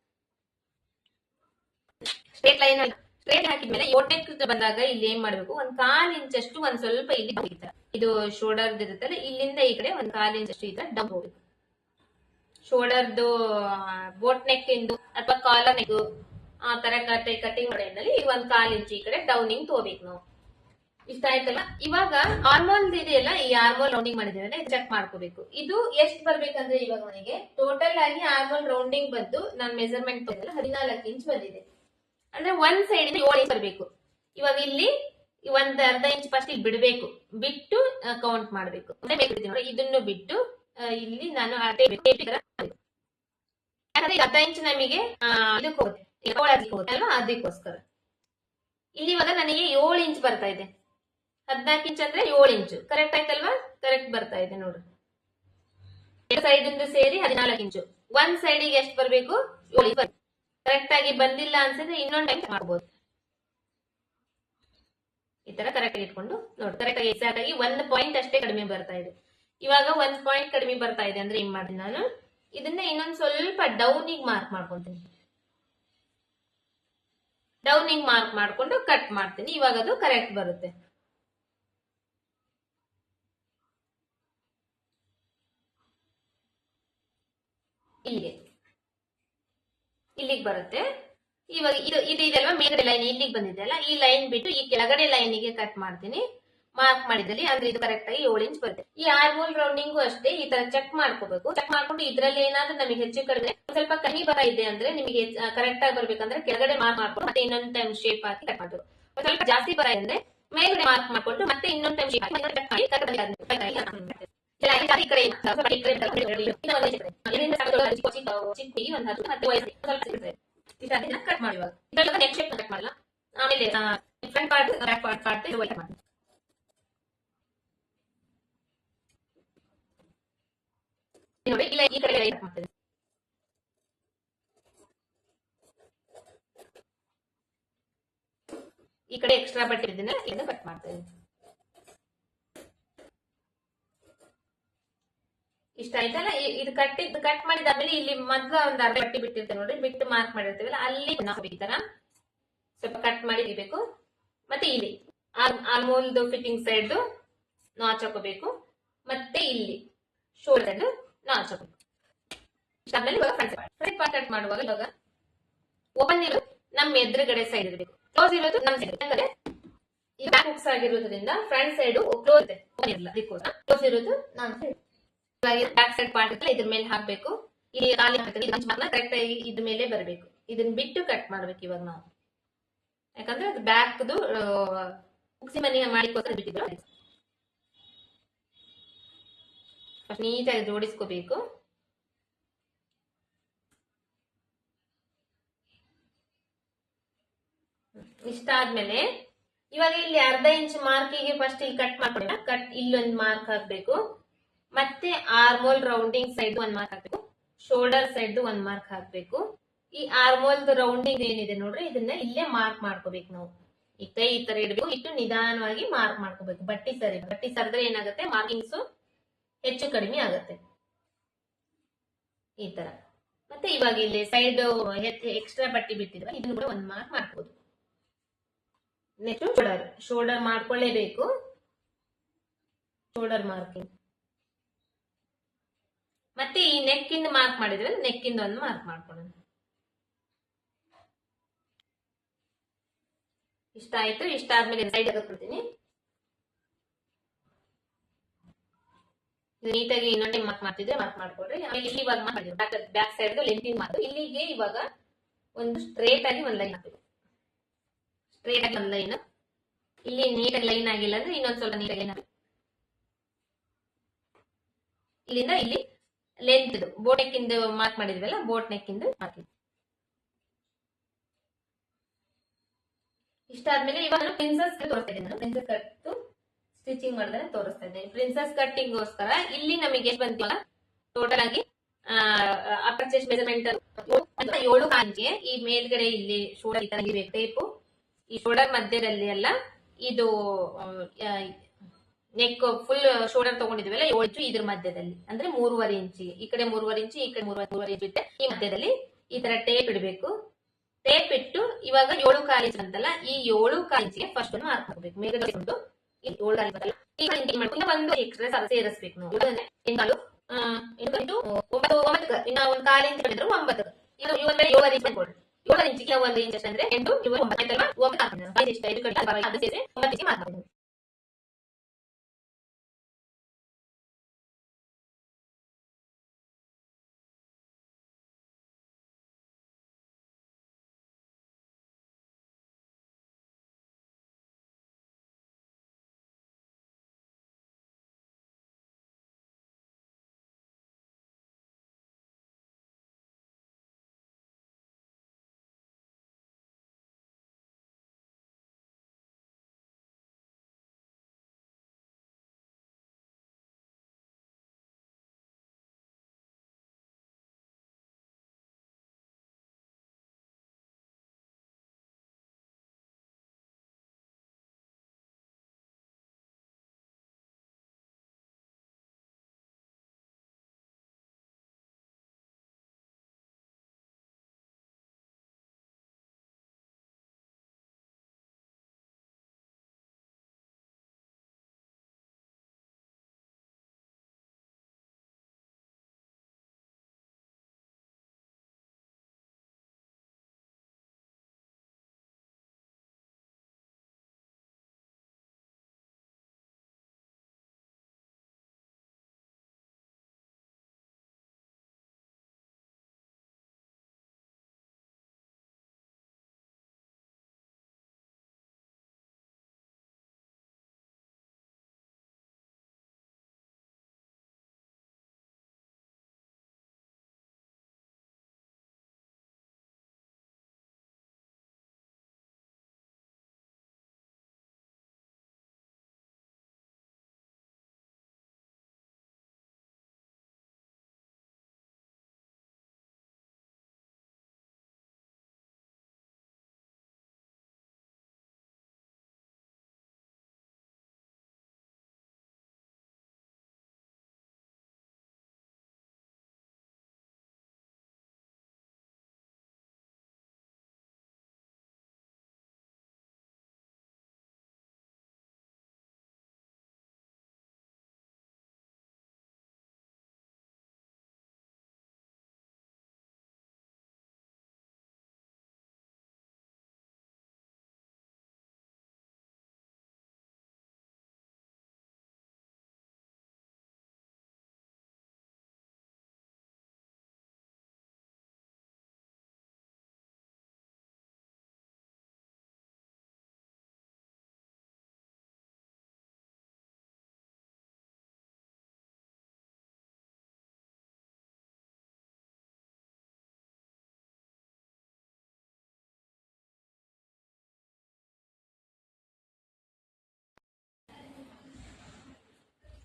ಸ್ಟ್ರೇಟ್ ಹಾಕಿದ್ಮೇಲೆ ಯೋಟೆಕ್ ಬಂದಾಗ ಇಲ್ಲಿ ಏನ್ ಮಾಡ್ಬೇಕು, 1/4 ಇಂಚ್ ಅಷ್ಟು ಒಂದ್ ಸ್ವಲ್ಪ ಇಲ್ಲಿ ಇದು ಶೋಲ್ಡರ್ ಇರುತ್ತಲ್ಲ, ಇಲ್ಲಿಂದ ಈ ಕಡೆ 1/4 ಇಂಚ್ ಅಷ್ಟು ಈ ತರ ಡೌನ್ ಹೋಗ್ಬೇಕು. ಶೋಲ್ಡರ್ದು ಬೋಟ್ ನೆಕ್ ಇಂದು ಅಥವಾ ಕಾಲರ್ ನೆಕ್ ಆ ತರ ಕಟಿಂಗ್ ಮಾಡೋದ್ರಲ್ಲಿ ಈಗ 1/4 ಇಂಚ್ ಈ ಕಡೆ ಡೌನಿಂಗ್ ತಗೋಬೇಕು ನಾವು. ಇಷ್ಟ ಆಯ್ತಲ್ಲ. ಇವಾಗ ಆರ್ಮೋಲ್ ಇದೆಯಲ್ಲ, ಈ ಆರ್ಮೋಲ್ ರೌಂಡಿಂಗ್ ಮಾಡಿದೇವಲ್ಲ, ಇದು ಚೆಕ್ ಮಾಡ್ಕೋಬೇಕು. ಇದು ಎಷ್ಟು ಬರ್ಬೇಕಂದ್ರೆ, ಇವಾಗ ನನಗೆ ಟೋಟಲ್ ಆಗಿ ಆರ್ಮೋಲ್ ರೌಂಡಿಂಗ್ ಬಂದು ನಾನು ಮೆಸರ್ಮೆಂಟ್ ತಗೊಂಡ್ರೆ 14 ಇಂಚ್ ಬಂದಿದೆ. ಅಂದ್ರೆ ಒಂದ್ ಸೈಡ್ 7 ಇಂಚ್ ಬರಬೇಕು. ಇವಾಗ ಇಲ್ಲಿ 1/2 ಇಂಚ್ ಫಸ್ಟ್ ಇಲ್ಲಿ ಬಿಡಬೇಕು, ಬಿಟ್ಟು ಕೌಂಟ್ ಮಾಡ್ಬೇಕು. ಇದನ್ನು ಬಿಟ್ಟು ಇಲ್ಲಿ ನಾನು 1/2 ಇಂಚ್ ನಮಗೆ ಅಲ್ವಾ, ಅದಕ್ಕೋಸ್ಕರ ಇಲ್ಲಿ ಇವಾಗ ನನಗೆ 7 ಇಂಚ್ ಬರ್ತಾ ಇದೆ. 14 ಇಂಚ್ ಅಂದ್ರೆ 7 ಇಂಚು ಕರೆಕ್ಟ್ ಆಯ್ತಲ್ವಾ, ಕರೆಕ್ಟ್ ಬರ್ತಾ ಇದೆ ನೋಡ್ರಿ. ಸೈಡ್ ಸೇರಿ 14 ಇಂಚು. ಒಂದ್ ಸೈಡಿಗೆ ಎಷ್ಟು ಬರ್ಬೇಕು, 7 ಇಂಚ್. ಕರೆಕ್ಟ್ ಆಗಿ ಬಂದಿಲ್ಲ ಅನ್ಸಿದ್ರೆ ಇನ್ನೊಂದ್ ಟೈಮ್ ಮಾಡ್ಬೋದು. ಈ ತರ ಕರೆಕ್ಟ್ ಆಗಿ ಇಟ್ಕೊಂಡು ನೋಡಿ, ಕರೆಕ್ಟ್ ಆಗಿ ಎಕ್ಸಾಕ್ಟ್ ಆಗಿ 1 ಪಾಯಿಂಟ್ ಅಷ್ಟೇ ಕಡಿಮೆ ಬರ್ತಾ ಇದೆ. ಇವಾಗ 1 ಪಾಯಿಂಟ್ ಕಡಿಮೆ ಬರ್ತಾ ಇದೆ ಅಂದ್ರೆ ಏನ್ ಮಾಡ್ತೀನಿ, ನಾನು ಇದನ್ನ ಇನ್ನೊಂದ್ ಸ್ವಲ್ಪ ಡೌನಿಗೆ ಮಾರ್ಕ್ ಮಾಡ್ಕೊಂತೀನಿ. ಡೌನಿಂಗ್ ಮಾರ್ಕ್ ಮಾಡ್ಕೊಂಡು ಕಟ್ ಮಾಡ್ತೀನಿ. ಇವಾಗ ಅದು ಕರೆಕ್ಟ್ ಬರುತ್ತೆ. ಇಲ್ಲಿಗೆ ಇಲ್ಲಿಗೆ ಬರುತ್ತೆ. ಇವಾಗ ಇದು ಇದೆಲ್ವಾ ಮೇಲ್ಗಡೆ ಲೈನ್ ಇಲ್ಲಿಗೆ ಬಂದಿದೆ ಅಲ್ಲ, ಈ ಲೈನ್ ಬಿಟ್ಟು ಈ ಕೆಳಗಡೆ ಲೈನಿಗೆ ಕಟ್ ಮಾಡ್ತೀನಿ. ಮಾರ್ಕ್ ಮಾಡಿದಲ್ಲಿ ಅಂದ್ರೆ ಇದು ಕರೆಕ್ಟ್ ಆಗಿ 7 ಇಂಚ್ ಬರುತ್ತೆ. ಈ ಆರ್ಮೋಲ್ ರೌಂಡಿಂಗು ಅಷ್ಟೇ ಈ ತರ ಚೆಕ್ ಮಾಡ್ಕೋಬೇಕು. ಚೆಕ್ ಮಾಡ್ಕೊಂಡು ಇದ್ರಲ್ಲಿ ಏನಾದ್ರೂ ನಮಗೆ ಹೆಚ್ಚು ಕಡಿಮೆ ಸ್ವಲ್ಪ ಕಮ್ಮಿ ಬರ ಇದೆ ಅಂದ್ರೆ ನಿಮಗೆ ಕರೆಕ್ಟ್ ಆಗಿ ಬರ್ಬೇಕಂದ್ರೆ ಕೆಳಗಡೆ ಮಾರ್ಕ್ ಮಾಡ್ಕೊಂಡು ಮತ್ತೆ ಇನ್ನೊಂದು ಟೈಮ್ ಶೇಪ್ ಹಾಕಿ ಕಟ್ ಮಾಡಬೇಕು. ಸ್ವಲ್ಪ ಜಾಸ್ತಿ ಬರ ಇದೆ ಮೇಲ್ಗಡೆ ಮಾರ್ಕ್ ಮಾಡ್ಕೊಂಡು ಮತ್ತೆ ಇನ್ನೊಂದು ಟೈಮ್ ಶೇಪ್ ಹಾಕಿ ಕಟ್ ಮಾಡಿ ಈ ಕಡೆ ಕಟ್ ಮಾಡಿ ನೆಕ್ ಶೇಪ್ ಕಟ್ ಮಾಡಲ್ಲ. ಆಮೇಲೆ front part back part white ಮಾಡಿ ನೋಡಿ. ಇಲ್ಲ ಈ ಕಡೆ ಕಟ್ ಮಾಡ್ತೇನೆ. ಈ ಕಡೆ ಎಕ್ಸ್ಟ್ರಾ ಬಟ್ಟೆ ಇದನ್ನ ಇಲ್ಲಿಂದ ಕಟ್ ಮಾಡ್ತೇನೆ. ಇಷ್ಟ ಆಯ್ತಲ್ಲ. ಇದು ಕಟ್ ಮಾಡಿದಾದ್ಮೇಲೆ ಇಲ್ಲಿ ಮೊದ್ಲು ಒಂದು ಅರ್ಧ ಬಟ್ಟೆ ಬಿಟ್ಟಿರ್ತೇವೆ ನೋಡ್ರಿ, ಬಿಟ್ಟು ಮಾರ್ಕ್ ಮಾಡಿರ್ತೀವಲ್ಲ ಅಲ್ಲಿ ನಾವು ಈ ತರ ಸ್ವಲ್ಪ ಕಟ್ ಮಾಡಿ ಇರಬೇಕು. ಮತ್ತೆ ಇಲ್ಲಿ ಆಲ್ಮೋಲ್ದು ಫಿಟ್ಟಿಂಗ್ ಸೈಡ್ ನಾಚ್ ಹಾಕೋಬೇಕು. ಮತ್ತೆ ಇಲ್ಲಿ ಶೋಲ್ಡರ್ ನಾಚ್ ಹಾಕೋಬೇಕು. ಆಮೇಲೆ ಇವಾಗ ಫ್ರಂಟ್ ಪಾರ್ಟ್ ಕಟ್ ಮಾಡುವಾಗ ಇವಾಗ ಓಪನ್ ಇರೋದು ನಮ್ಮ ಎದುರುಗಡೆ ಸೈಡ್ ಇರಬೇಕು, ಕ್ಲೋಸ್ ಇರೋದು ನಮ್ಮ ಸೈಡ್. ಯಾಕಂದ್ರೆ ಈ ಬ್ಯಾಕ್ ಹುಕ್ಸ್ ಆಗಿರೋದ್ರಿಂದ ಫ್ರಂಟ್ ಸೈಡ್ ಕ್ಲೋಸ್ ಇದೆ, ಓಪನ್ ಇರಲ್ಲ, ಕ್ಲೋಸ್ ಇರೋದು ನಮ್ಮ ಸೈಡ್. ಬ್ಯಾಕ್ ಸೈಡ್ ಪಾರ್ಟ್ ಇದ್ರ ಮೇಲೆ ಹಾಕ್ಬೇಕು. ಇಲ್ಲಿ ಕರೆಕ್ಟ್ ಆಗಿ ಇದ್ರ ಮೇಲೆ ಬರಬೇಕು. ಇದನ್ನ ಬಿಟ್ಟು ಕಟ್ ಮಾಡ್ಬೇಕು ಇವಾಗ ನಾವು, ಯಾಕಂದ್ರೆ ಅದು ಬ್ಯಾಕ್ದು ಹುಕ್ಸಿ ಮನೆ ಮಾಡಿಕೋಸ್ಕರ ಬಿಟ್ಟಿದ್ರು. ನೀಟಾಗಿ ಜೋಡಿಸ್ಕೋಬೇಕು. ಇಷ್ಟ ಆದ್ಮೇಲೆ ಇವಾಗ ಇಲ್ಲಿ ಅರ್ಧ ಇಂಚ್ ಮಾರ್ಕಿಗೆ ಫಸ್ಟ್ ಇಲ್ಲಿ ಕಟ್ ಮಾಡ್ಕೊಳ್ಳೋಣ. ಇಲ್ಲೊಂದು ಮಾರ್ಕ್ ಹಾಕ್ಬೇಕು. ಮತ್ತೆ ಆರ್ಮೋಲ್ ರೌಂಡಿಂಗ್ ಸೈಡ್ ಒಂದ್ ಮಾರ್ಕ್ ಹಾಕ್ಬೇಕು. ಶೋಲ್ಡರ್ ಸೈಡ್ ಒಂದ್ ಮಾರ್ಕ್ ಹಾಕ್ಬೇಕು. ಈ ಆರ್ಮೋಲ್ ರೌಂಡಿಂಗ್ ಏನಿದೆ ನೋಡ್ರಿ, ಇದನ್ನ ಇಲ್ಲೇ ಮಾರ್ಕ್ ಮಾಡ್ಕೋಬೇಕು ನಾವು. ಈ ಕೈ ಈ ತರ ಇಡಬೇಕು, ಇಟ್ಟು ನಿಧಾನವಾಗಿ ಮಾರ್ಕ್ ಮಾಡ್ಕೋಬೇಕು. ಬಟ್ಟಿ ಸರಿದ್ರೆ ಏನಾಗುತ್ತೆ, ಮಾರ್ಕಿಂಗ್ಸ್ ಹೆಚ್ಚು ಕಡಿಮೆ ಆಗುತ್ತೆ ಈ ತರ. ಮತ್ತೆ ಇವಾಗ ಇಲ್ಲಿ ಸೈಡ್ ಎಕ್ಸ್ಟ್ರಾ ಬಟ್ಟಿ ಬಿಟ್ಟಿದ್ರೆ ಇದನ್ನು ಕೂಡ ಒಂದ್ ಮಾರ್ಕ್ ಮಾಡ್ಬೋದು. ನೆಕ್ಸ್ಟ್ ಶೋಲ್ಡರ್ ಮಾಡ್ಕೊಳ್ಳೇಬೇಕು. ಶೋಲ್ಡರ್ ಮಾರ್ಕಿಂಗ್ ಮತ್ತೆ ಈ ನೆಕ್ ಇಂದ ಮಾರ್ಕ್ ಮಾಡಿದ್ರೆ ನೆಕ್ ಇಂದ ಒಂದು ಮಾರ್ಕ್ ಮಾಡ್ಕೊಳ್ಳೋಣ. ಇಷ್ಟ ಆಯ್ತು. ಇಷ್ಟ ಆದ್ಮೇಲೆ ಸೈಡ್ ಹಾಕೊಳ್ತೀನಿ. ನೀಟಾಗಿ ಇನ್ನೊಂದೇ ಮಾರ್ಕ್ ಮಾಡ್ತಿದ್ರೆ ಮಾರ್ಕ್ ಮಾಡ್ಕೊಡ್ರಿ. ಆಮೇಲೆ ಇಲ್ಲಿ ಇವಾಗ ಮಾಡಿದ್ರು ಬ್ಯಾಕ್ ಸೈಡ್ ಲೆಂತಿನ ಮಾರ್ಕ್. ಇಲ್ಲಿಗೆ ಇವಾಗ ಒಂದು ಸ್ಟ್ರೇಟ್ ಆಗಿ ಒಂದ್ ಲೈನ್ ಹಾಕ್ಬೇಕು. ಸ್ಟ್ರೇಟ್ ಆಗಿ ಒಂದ್ ಲೈನ್. ಇಲ್ಲಿ ನೀಟಾಗಿ ಲೈನ್ ಆಗಿಲ್ಲ ಅಂದ್ರೆ ಇನ್ನೊಂದ್ ಸ್ವಲ್ಪ ನೀಟಾಗಿ ಲೈನ್ ಹಾಕಿ ಇಲ್ಲಿಂದ ಇಲ್ಲಿ ಲೆಂತ್ ಬೋಟ್ ನೆಕ್ ಇಂದ ಮಾರ್ಕ್ ಮಾಡಿದ್ವಲ್ಲ, ಬೋಟ್ ನೆಕ್ ಇಂದ ಹಾಕಿ. ಇಷ್ಟ ಆದ್ಮೇಲೆ ಇವಾಗ ನಾನು ಪ್ರಿನ್ಸಸ್ ತೋರಿಸ್ತಾ ಇದ್ದೀನಿ. ಪ್ರಿನ್ಸಸ್ ಕಟ್ ಸ್ಟಿಚಿಂಗ್ ಮಾಡಿದ್ರೆ ತೋರಿಸ್ತಾ ಇದ್ದೀನಿ. ಪ್ರಿನ್ಸಸ್ ಕಟ್ಟಿಂಗ್ ಗೋಸ್ಕರ ಇಲ್ಲಿ ನಮಗೆ ಎಷ್ಟು ಬಂತು ಟೋಟಲ್ ಆಗಿ ಅಪ್ಪರ್ ಚೆಸ್ಟ್ ಮೆಜರ್ಮೆಂಟ್ 7 ಕಾಲಿಗೆ ಈ ಮೇಲ್ಗಡೆ ಇಲ್ಲಿ ಶೋಲ್ಡರ್ ಈ ತರ ಇರಬೇಕು ಟೇಪು. ಈ ಶೋಲ್ಡರ್ ಮಧ್ಯದಲ್ಲಿ ಎಲ್ಲ ಇದು ನೆಕ್ ಫುಲ್ ಶೋಲ್ಡರ್ ತಗೊಂಡಿದ್ವಲ್ಲ 7 ಇಂಚು ಇದ್ರ ಮಧ್ಯದಲ್ಲಿ ಅಂದ್ರೆ 3.5 ಇಂಚಿ, ಈ ಕಡೆ 3.5 ಇಂಚು, ಈ ಕಡೆ 3.5 ಇಂಚು ಇತ್ತೆ. ಈ ಮಧ್ಯದಲ್ಲಿ ಈ ತರ ಟೇಪ್ ಇಡಬೇಕು. ಟೇಪ್ ಇಟ್ಟು ಇವಾಗ 7.25 ಇಂಚ್ ಅಂತಲ್ಲ, ಈ 7.25 ಇಂಚಿಗೆ ಫಸ್ಟ್ ಮಾರ್ಕ್ ಹಾಕಬೇಕು. ಮೇಲ್ಗಡೆ ಉಂಟು 7.25 ಒಂದು ಎಕ್ಸ್ಟ್ರಾ ಸೇರಿಸಬೇಕು ನಾವು. ಇನ್ನ ಒಂದು 1/4 ಇಂಚ್ ಕಡಿದ್ರೆ 9. ಇದು 7 ಇಂಚ್ ಕೊಡ್ರಿ. 7 ಇಂಚಿಗೆ 1 ಇಂಚ್ ಅಂದ್ರೆ 8 ಇವರು 9.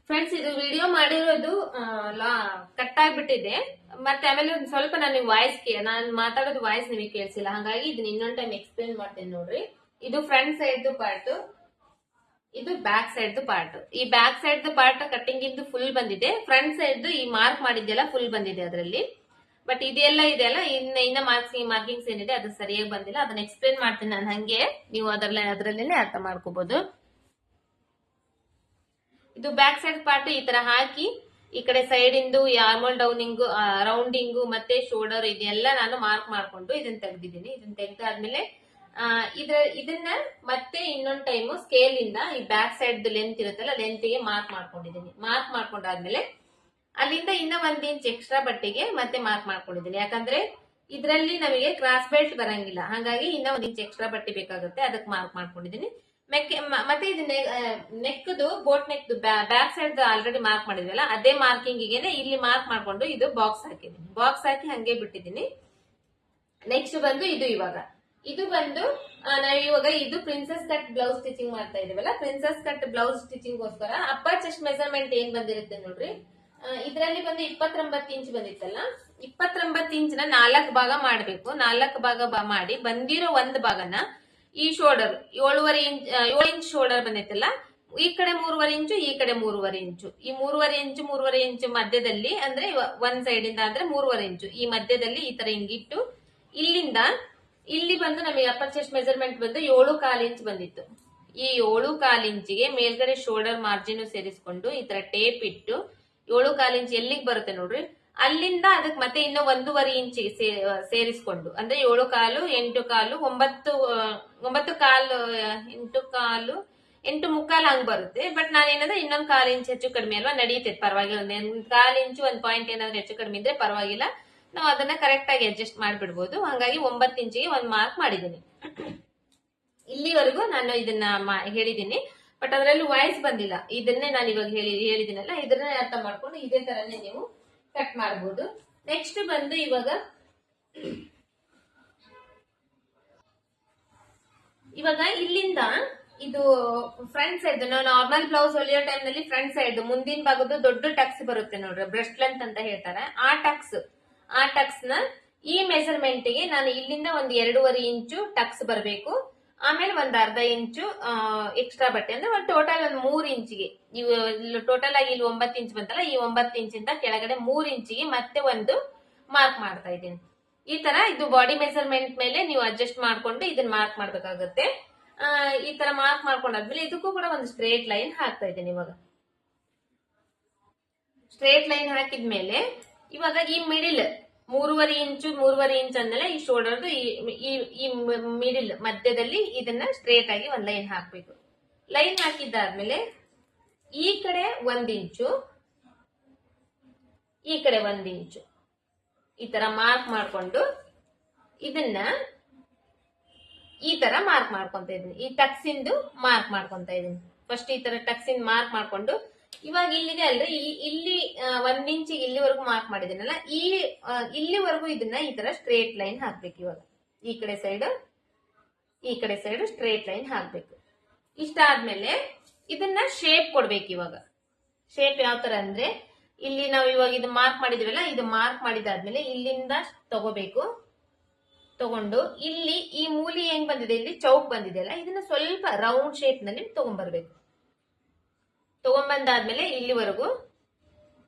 ಫ್ರೆಂಡ್ಸ್, ಇದು ವಿಡಿಯೋ ಮಾಡಿರೋದು ಕಟ್ ಆಗ್ಬಿಟ್ಟಿದೆ. ಮತ್ತೆ ಆಮೇಲೆ ಒಂದ್ ಸ್ವಲ್ಪ ನನಗೆ ನಾನು ಮಾತಾಡೋದು ವಾಯ್ಸ್ ನಿಮಗೆ ಕೇಳಿಸಿಲ್ಲ. ಹಾಗಾಗಿ ಇದನ್ನ ಇನ್ನೊಂದ್ ಟೈಮ್ ಎಕ್ಸ್ಪ್ಲೇನ್ ಮಾಡ್ತೇನೆ ನೋಡ್ರಿ. ಇದು ಫ್ರಂಟ್ ಸೈಡ್ ಪಾರ್ಟ್, ಇದು ಬ್ಯಾಕ್ ಸೈಡ್ ಪಾರ್ಟ್. ಈ ಬ್ಯಾಕ್ ಸೈಡ್ ಪಾರ್ಟ್ ಕಟ್ಟಿಂಗ್ ಇಂದು ಫುಲ್ ಬಂದಿದೆ. ಫ್ರಂಟ್ ಸೈಡ್ ಈ ಮಾರ್ಕ್ ಮಾಡಿದ್ದೆಲ್ಲ ಫುಲ್ ಬಂದಿದೆ ಅದರಲ್ಲಿ. ಬಟ್ ಇದೆಲ್ಲ ಇನ್ನ ಮಾರ್ಕಿಂಗ್ಸ್ ಏನಿದೆ ಅದು ಸರಿಯಾಗಿ ಬಂದಿಲ್ಲ. ಅದನ್ನ ಎಕ್ಸ್ಪ್ಲೇನ್ ಮಾಡ್ತೀನಿ ನಾನು, ಹಂಗೆ ನೀವು ಅದರಲ್ಲೇನೆ ಅರ್ಥ ಮಾಡ್ಕೋಬಹುದು. ಇದು ಬ್ಯಾಕ್ ಸೈಡ್ ಪಾರ್ಟ್ ಈ ತರ ಹಾಕಿ, ಈ ಕಡೆ ಸೈಡ್ ಇಂದು ಆರ್ಮೋಲ್ ಡೌನಿಂಗ್, ರೌಂಡಿಂಗ್ ಮತ್ತೆ ಶೋಲ್ಡರ್ ಇದೆಲ್ಲ ನಾನು ಮಾರ್ಕ್ ಮಾಡ್ಕೊಂಡು ಇದನ್ನ ತೆಗ್ದಿದ್ದೀನಿ. ಇದನ್ನ ತೆಗ್ದಾದ್ಮೇಲೆ ಇದನ್ನ ಮತ್ತೆ ಇನ್ನೊಂದ್ ಟೈಮ್ ಸ್ಕೇಲ್ ಇಂದ ಈ ಬ್ಯಾಕ್ ಸೈಡ್ ಲೆಂತ್ ಇರುತ್ತಲ್ಲ, ಲೆಂತ್ ಗೆ ಮಾರ್ಕ್ ಮಾಡ್ಕೊಂಡಿದ್ದೀನಿ. ಮಾರ್ಕ್ ಮಾಡ್ಕೊಂಡಾದ್ಮೇಲೆ ಅಲ್ಲಿಂದ ಇನ್ನ 1 ಇಂಚ್ ಎಕ್ಸ್ಟ್ರಾ ಬಟ್ಟೆಗೆ ಮತ್ತೆ ಮಾರ್ಕ್ ಮಾಡ್ಕೊಂಡಿದ್ದೀನಿ. ಯಾಕಂದ್ರೆ ಇದರಲ್ಲಿ ನಮಗೆ ಕ್ರಾಸ್ ಬೆಲ್ಟ್ ಬರಂಗಿಲ್ಲ, ಹಾಗಾಗಿ ಇನ್ನ 1 ಇಂಚ್ ಎಕ್ಸ್ಟ್ರಾ ಬಟ್ಟೆ ಬೇಕಾಗುತ್ತೆ, ಅದಕ್ಕೆ ಮಾರ್ಕ್ ಮಾಡ್ಕೊಂಡಿದ್ದೀನಿ. ಮತ್ತೆ ಇದು ನೆಕ್ದು, ಬೋಟ್ ನೆಕ್ದು ಬ್ಯಾಕ್ ಸೈಡ್ ಆಲ್ರೆಡಿ ಮಾರ್ಕ್ ಮಾಡಿದ್ವಲ್ಲ, ಅದೇ ಮಾರ್ಕಿಂಗ್ ಗೆನೆ ಇಲ್ಲಿ ಮಾರ್ಕ್ ಮಾಡ್ಕೊಂಡು ಇದು ಬಾಕ್ಸ್ ಹಾಕಿದ್ದೀನಿ. ಬಾಕ್ಸ್ ಹಾಕಿ ಹಂಗೆ ಬಿಟ್ಟಿದ್ದೀನಿ. ನೆಕ್ಸ್ಟ್ ಬಂದು ಇದು ಬಂದು ನಾವಿವಾಗ ಇದು ಪ್ರಿನ್ಸೆಸ್ ಕಟ್ ಬ್ಲೌಸ್ ಸ್ಟಿಚಿಂಗ್ ಮಾಡ್ತಾ ಇದೀವಲ್ಲ, ಪ್ರಿನ್ಸೆಸ್ ಕಟ್ ಬ್ಲೌಸ್ ಸ್ಟಿಚಿಂಗ್ ಗೋಸ್ಕರ ಅಪ್ಪರ್ ಚೆಸ್ಟ್ ಮೆಜರ್ಮೆಂಟ್ ಏನ್ ಬಂದಿರುತ್ತೆ ನೋಡ್ರಿ. ಇದರಲ್ಲಿ ಬಂದು 29 ಇಂಚ್ ಬಂದಿತ್ತಲ್ಲ, 29 ಇಂಚ್ ನ 4 ಭಾಗ ಮಾಡ್ಬೇಕು. 4 ಭಾಗ ಮಾಡಿ ಬಂದಿರೋ ಒಂದು ಭಾಗನ ಈ ಶೋಲ್ಡರ್ 7 ಇಂಚ್ ಶೋಲ್ಡರ್ ಬಂದೈತಲ್ಲ, ಈ ಕಡೆ 3.5 ಇಂಚು, ಈ ಕಡೆ 3.5 ಇಂಚು. ಈ 3.5 ಇಂಚು ಮಧ್ಯದಲ್ಲಿ, ಅಂದ್ರೆ ಒಂದ್ ಸೈಡ್ ಇಂದ ಅಂದ್ರೆ 3.5 ಇಂಚು ಈ ಮಧ್ಯದಲ್ಲಿ ಈ ತರ ಹಿಂಗಿಟ್ಟು, ಇಲ್ಲಿಂದ ಇಲ್ಲಿ ಬಂದು ನಮಗೆ ಅಪ್ಪರ್ ಚೆಸ್ಟ್ ಮೆಜರ್ಮೆಂಟ್ ಬಂದು 7.25 ಇಂಚ್ ಬಂದಿತ್ತು. ಈ 7.25 ಇಂಚಿಗೆ ಮೇಲ್ಗಡೆ ಶೋಲ್ಡರ್ ಮಾರ್ಜಿನ್ ಸೇರಿಸ್ಕೊಂಡು ಈ ತರ ಟೇಪ್ ಇಟ್ಟು 7.25 ಇಂಚ್ ಎಲ್ಲಿಗೆ ಬರುತ್ತೆ ನೋಡ್ರಿ, ಅಲ್ಲಿಂದ ಅದಕ್ಕೆ ಮತ್ತೆ ಇನ್ನೂ 1.5 ಇಂಚಿಗೆ ಸೇರಿಸ್ಕೊಂಡು, ಅಂದ್ರೆ 7.25, 8.25, 9.25, 8.25 ಹಂಗ್ ಬರುತ್ತೆ. ಬಟ್ ನಾನೇನಂದ್ರೆ ಇನ್ನೊಂದ್ 1/4 ಇಂಚ್ ಹೆಚ್ಚು ಕಡಿಮೆ ಅಲ್ವಾ, ನಡೀತೈತೆ, ಪರವಾಗಿಲ್ಲ. 1/4 ಇಂಚು 1 ಪಾಯಿಂಟ್ ಏನಾದ್ರು ಹೆಚ್ಚು ಕಡಿಮೆ ಇದ್ರೆ ಪರವಾಗಿಲ್ಲ, ನಾವು ಅದನ್ನ ಕರೆಕ್ಟ್ ಆಗಿ ಅಡ್ಜಸ್ಟ್ ಮಾಡ್ಬಿಡ್ಬೋದು. ಹಾಗಾಗಿ 9 ಇಂಚಿಗೆ ಒಂದು ಮಾರ್ಕ್ ಮಾಡಿದ್ದೀನಿ. ಇಲ್ಲಿವರೆಗೂ ನಾನು ಇದನ್ನ ಹೇಳಿದ್ದೀನಿ, ಬಟ್ ಅದರಲ್ಲಿ ವಾಯ್ಸ್ ಬಂದಿಲ್ಲ. ಇದನ್ನೇ ನಾನು ಇವಾಗ ಹೇಳಿದಿನಲ್ಲ, ಇದನ್ನೇ ಅರ್ಥ ಮಾಡ್ಕೊಂಡು ಇದೇ ತರನೇ ನೀವು ಕಟ್ ಮಾಡಬಹುದು. ನೆಕ್ಸ್ಟ್ ಬಂದು ಇವಾಗ ಇಲ್ಲಿಂದ ಇದು ಫ್ರಂಟ್ ಸೈಡ್, ನಾವು ನಾರ್ಮಲ್ ಬ್ಲೌಸ್ ಹೊಲಿಯೋ ಟೈಮ್ ನಲ್ಲಿ ಫ್ರಂಟ್ ಸೈಡ್ ಮುಂದಿನ ಭಾಗದ್ದು ದೊಡ್ಡ ಟಕ್ಸ್ ಬರುತ್ತೆ ನೋಡ್ರಿ, ಬ್ರೆಸ್ಟ್ ಲೆಂತ್ ಅಂತ ಹೇಳ್ತಾರೆ. ಆ ಟಕ್ಸ್ ನ ಈ ಮೆಜರ್ಮೆಂಟ್ ಗೆ ನಾನು ಇಲ್ಲಿಂದ ಒಂದು 2.5 ಇಂಚು ಟಕ್ಸ್ ಬರಬೇಕು. ಆಮೇಲೆ ಒಂದು 1/2 ಇಂಚು ಎಕ್ಸ್ಟ್ರಾ ಬಟ್ಟೆ, ಅಂದ್ರೆ ಒಂದು ಟೋಟಲ್ ಒಂದು 3 ಇಂಚಿಗೆ, ಟೋಟಲ್ ಆಗಿ ಇಲ್ಲಿ 9 ಇಂಚ್ ಬಂತಲ್ಲ, ಈ 9 ಇಂಚಿಂದ ಕೆಳಗಡೆ 3 ಇಂಚಿಗೆ ಮತ್ತೆ ಒಂದು ಮಾರ್ಕ್ ಮಾಡ್ತಾ ಇದ್ದೀನಿ. ಈ ತರ ಇದು ಬಾಡಿ ಮೆಜರ್ಮೆಂಟ್ ಮೇಲೆ ನೀವು ಅಡ್ಜಸ್ಟ್ ಮಾಡ್ಕೊಂಡು ಇದನ್ನ ಮಾರ್ಕ್ ಮಾಡ್ಬೇಕಾಗುತ್ತೆ. ಈ ತರ ಮಾರ್ಕ್ ಮಾಡ್ಕೊಂಡಾದ್ಮೇಲೆ ಇದಕ್ಕೂ ಕೂಡ ಒಂದು ಸ್ಟ್ರೇಟ್ ಲೈನ್ ಹಾಕ್ತಾ ಇದ್ದೀನಿ. ಇವಾಗ ಸ್ಟ್ರೇಟ್ ಲೈನ್ ಹಾಕಿದ್ಮೇಲೆ ಇವಾಗ ಈ ಮಿಡಿಲ್ 3.5 ಇಂಚ್ ಅಂದ್ಮೇಲೆ ಈ ಶೋಲ್ಡರ್ದು ಈ ಮಿಡಿಲ್ ಮಧ್ಯದಲ್ಲಿ ಇದನ್ನ ಸ್ಟ್ರೇಟ್ ಆಗಿ ಒಂದ್ ಲೈನ್ ಹಾಕ್ಬೇಕು. ಲೈನ್ ಹಾಕಿದ್ದಾದ್ಮೇಲೆ ಈ ಕಡೆ 1 ಇಂಚು, ಈ ಕಡೆ 1 ಇಂಚು ಈ ತರ ಮಾರ್ಕ್ ಮಾಡ್ಕೊಂಡು ಇದನ್ನ ಈ ತರ ಮಾರ್ಕ್ ಮಾಡ್ಕೊಂತ ಇದ್ದೀನಿ. ಈ ಟಕ್ಸ್ ಇಂದು ಮಾರ್ಕ್ ಮಾಡ್ಕೊಂತ ಇದ್ದೀನಿ. ಫಸ್ಟ್ ಈ ತರ ಟಕ್ಸ್ ಇಂದ ಮಾರ್ಕ್ ಮಾಡ್ಕೊಂಡು, ಇವಾಗ ಇಲ್ಲಿದೆ ಅಲ್ರಿ, ಇಲ್ಲಿ 1 ಇಂಚ್ ಇಲ್ಲಿವರೆಗೂ ಮಾರ್ಕ್ ಮಾಡಿದ್ದೀನಲ್ಲ, ಇಲ್ಲಿವರೆಗೂ ಇದನ್ನ ಈ ತರ ಸ್ಟ್ರೇಟ್ ಲೈನ್ ಹಾಕ್ಬೇಕು. ಇವಾಗ ಈ ಕಡೆ ಸೈಡ್ ಸ್ಟ್ರೇಟ್ ಲೈನ್ ಹಾಕ್ಬೇಕು. ಇಷ್ಟ ಆದ್ಮೇಲೆ ಇದನ್ನ ಶೇಪ್ ಕೊಡ್ಬೇಕು. ಇವಾಗ ಶೇಪ್ ಯಾವ ತರ ಅಂದ್ರೆ, ಇಲ್ಲಿ ನಾವು ಇವಾಗ ಇದು ಮಾರ್ಕ್ ಮಾಡಿದ್ವಲ್ಲ, ಇದು ಮಾರ್ಕ್ ಮಾಡಿದಾದ್ಮೇಲೆ ಇಲ್ಲಿಂದ ತಗೊಂಡು ಇಲ್ಲಿ ಈ ಮೂಲಿ ಏನ್ ಬಂದಿದೆ, ಇಲ್ಲಿ ಚೌಕ್ ಬಂದಿದೆಯಲ್ಲ, ಇದನ್ನ ಸ್ವಲ್ಪ ರೌಂಡ್ ಶೇಪ್ ನಲ್ಲಿ ತಗೊಂಡ್ಬರ್ಬೇಕು. ತಗೊಂಡ್ಬಂದಾದ್ಮೇಲೆ ಇಲ್ಲಿವರೆಗೂ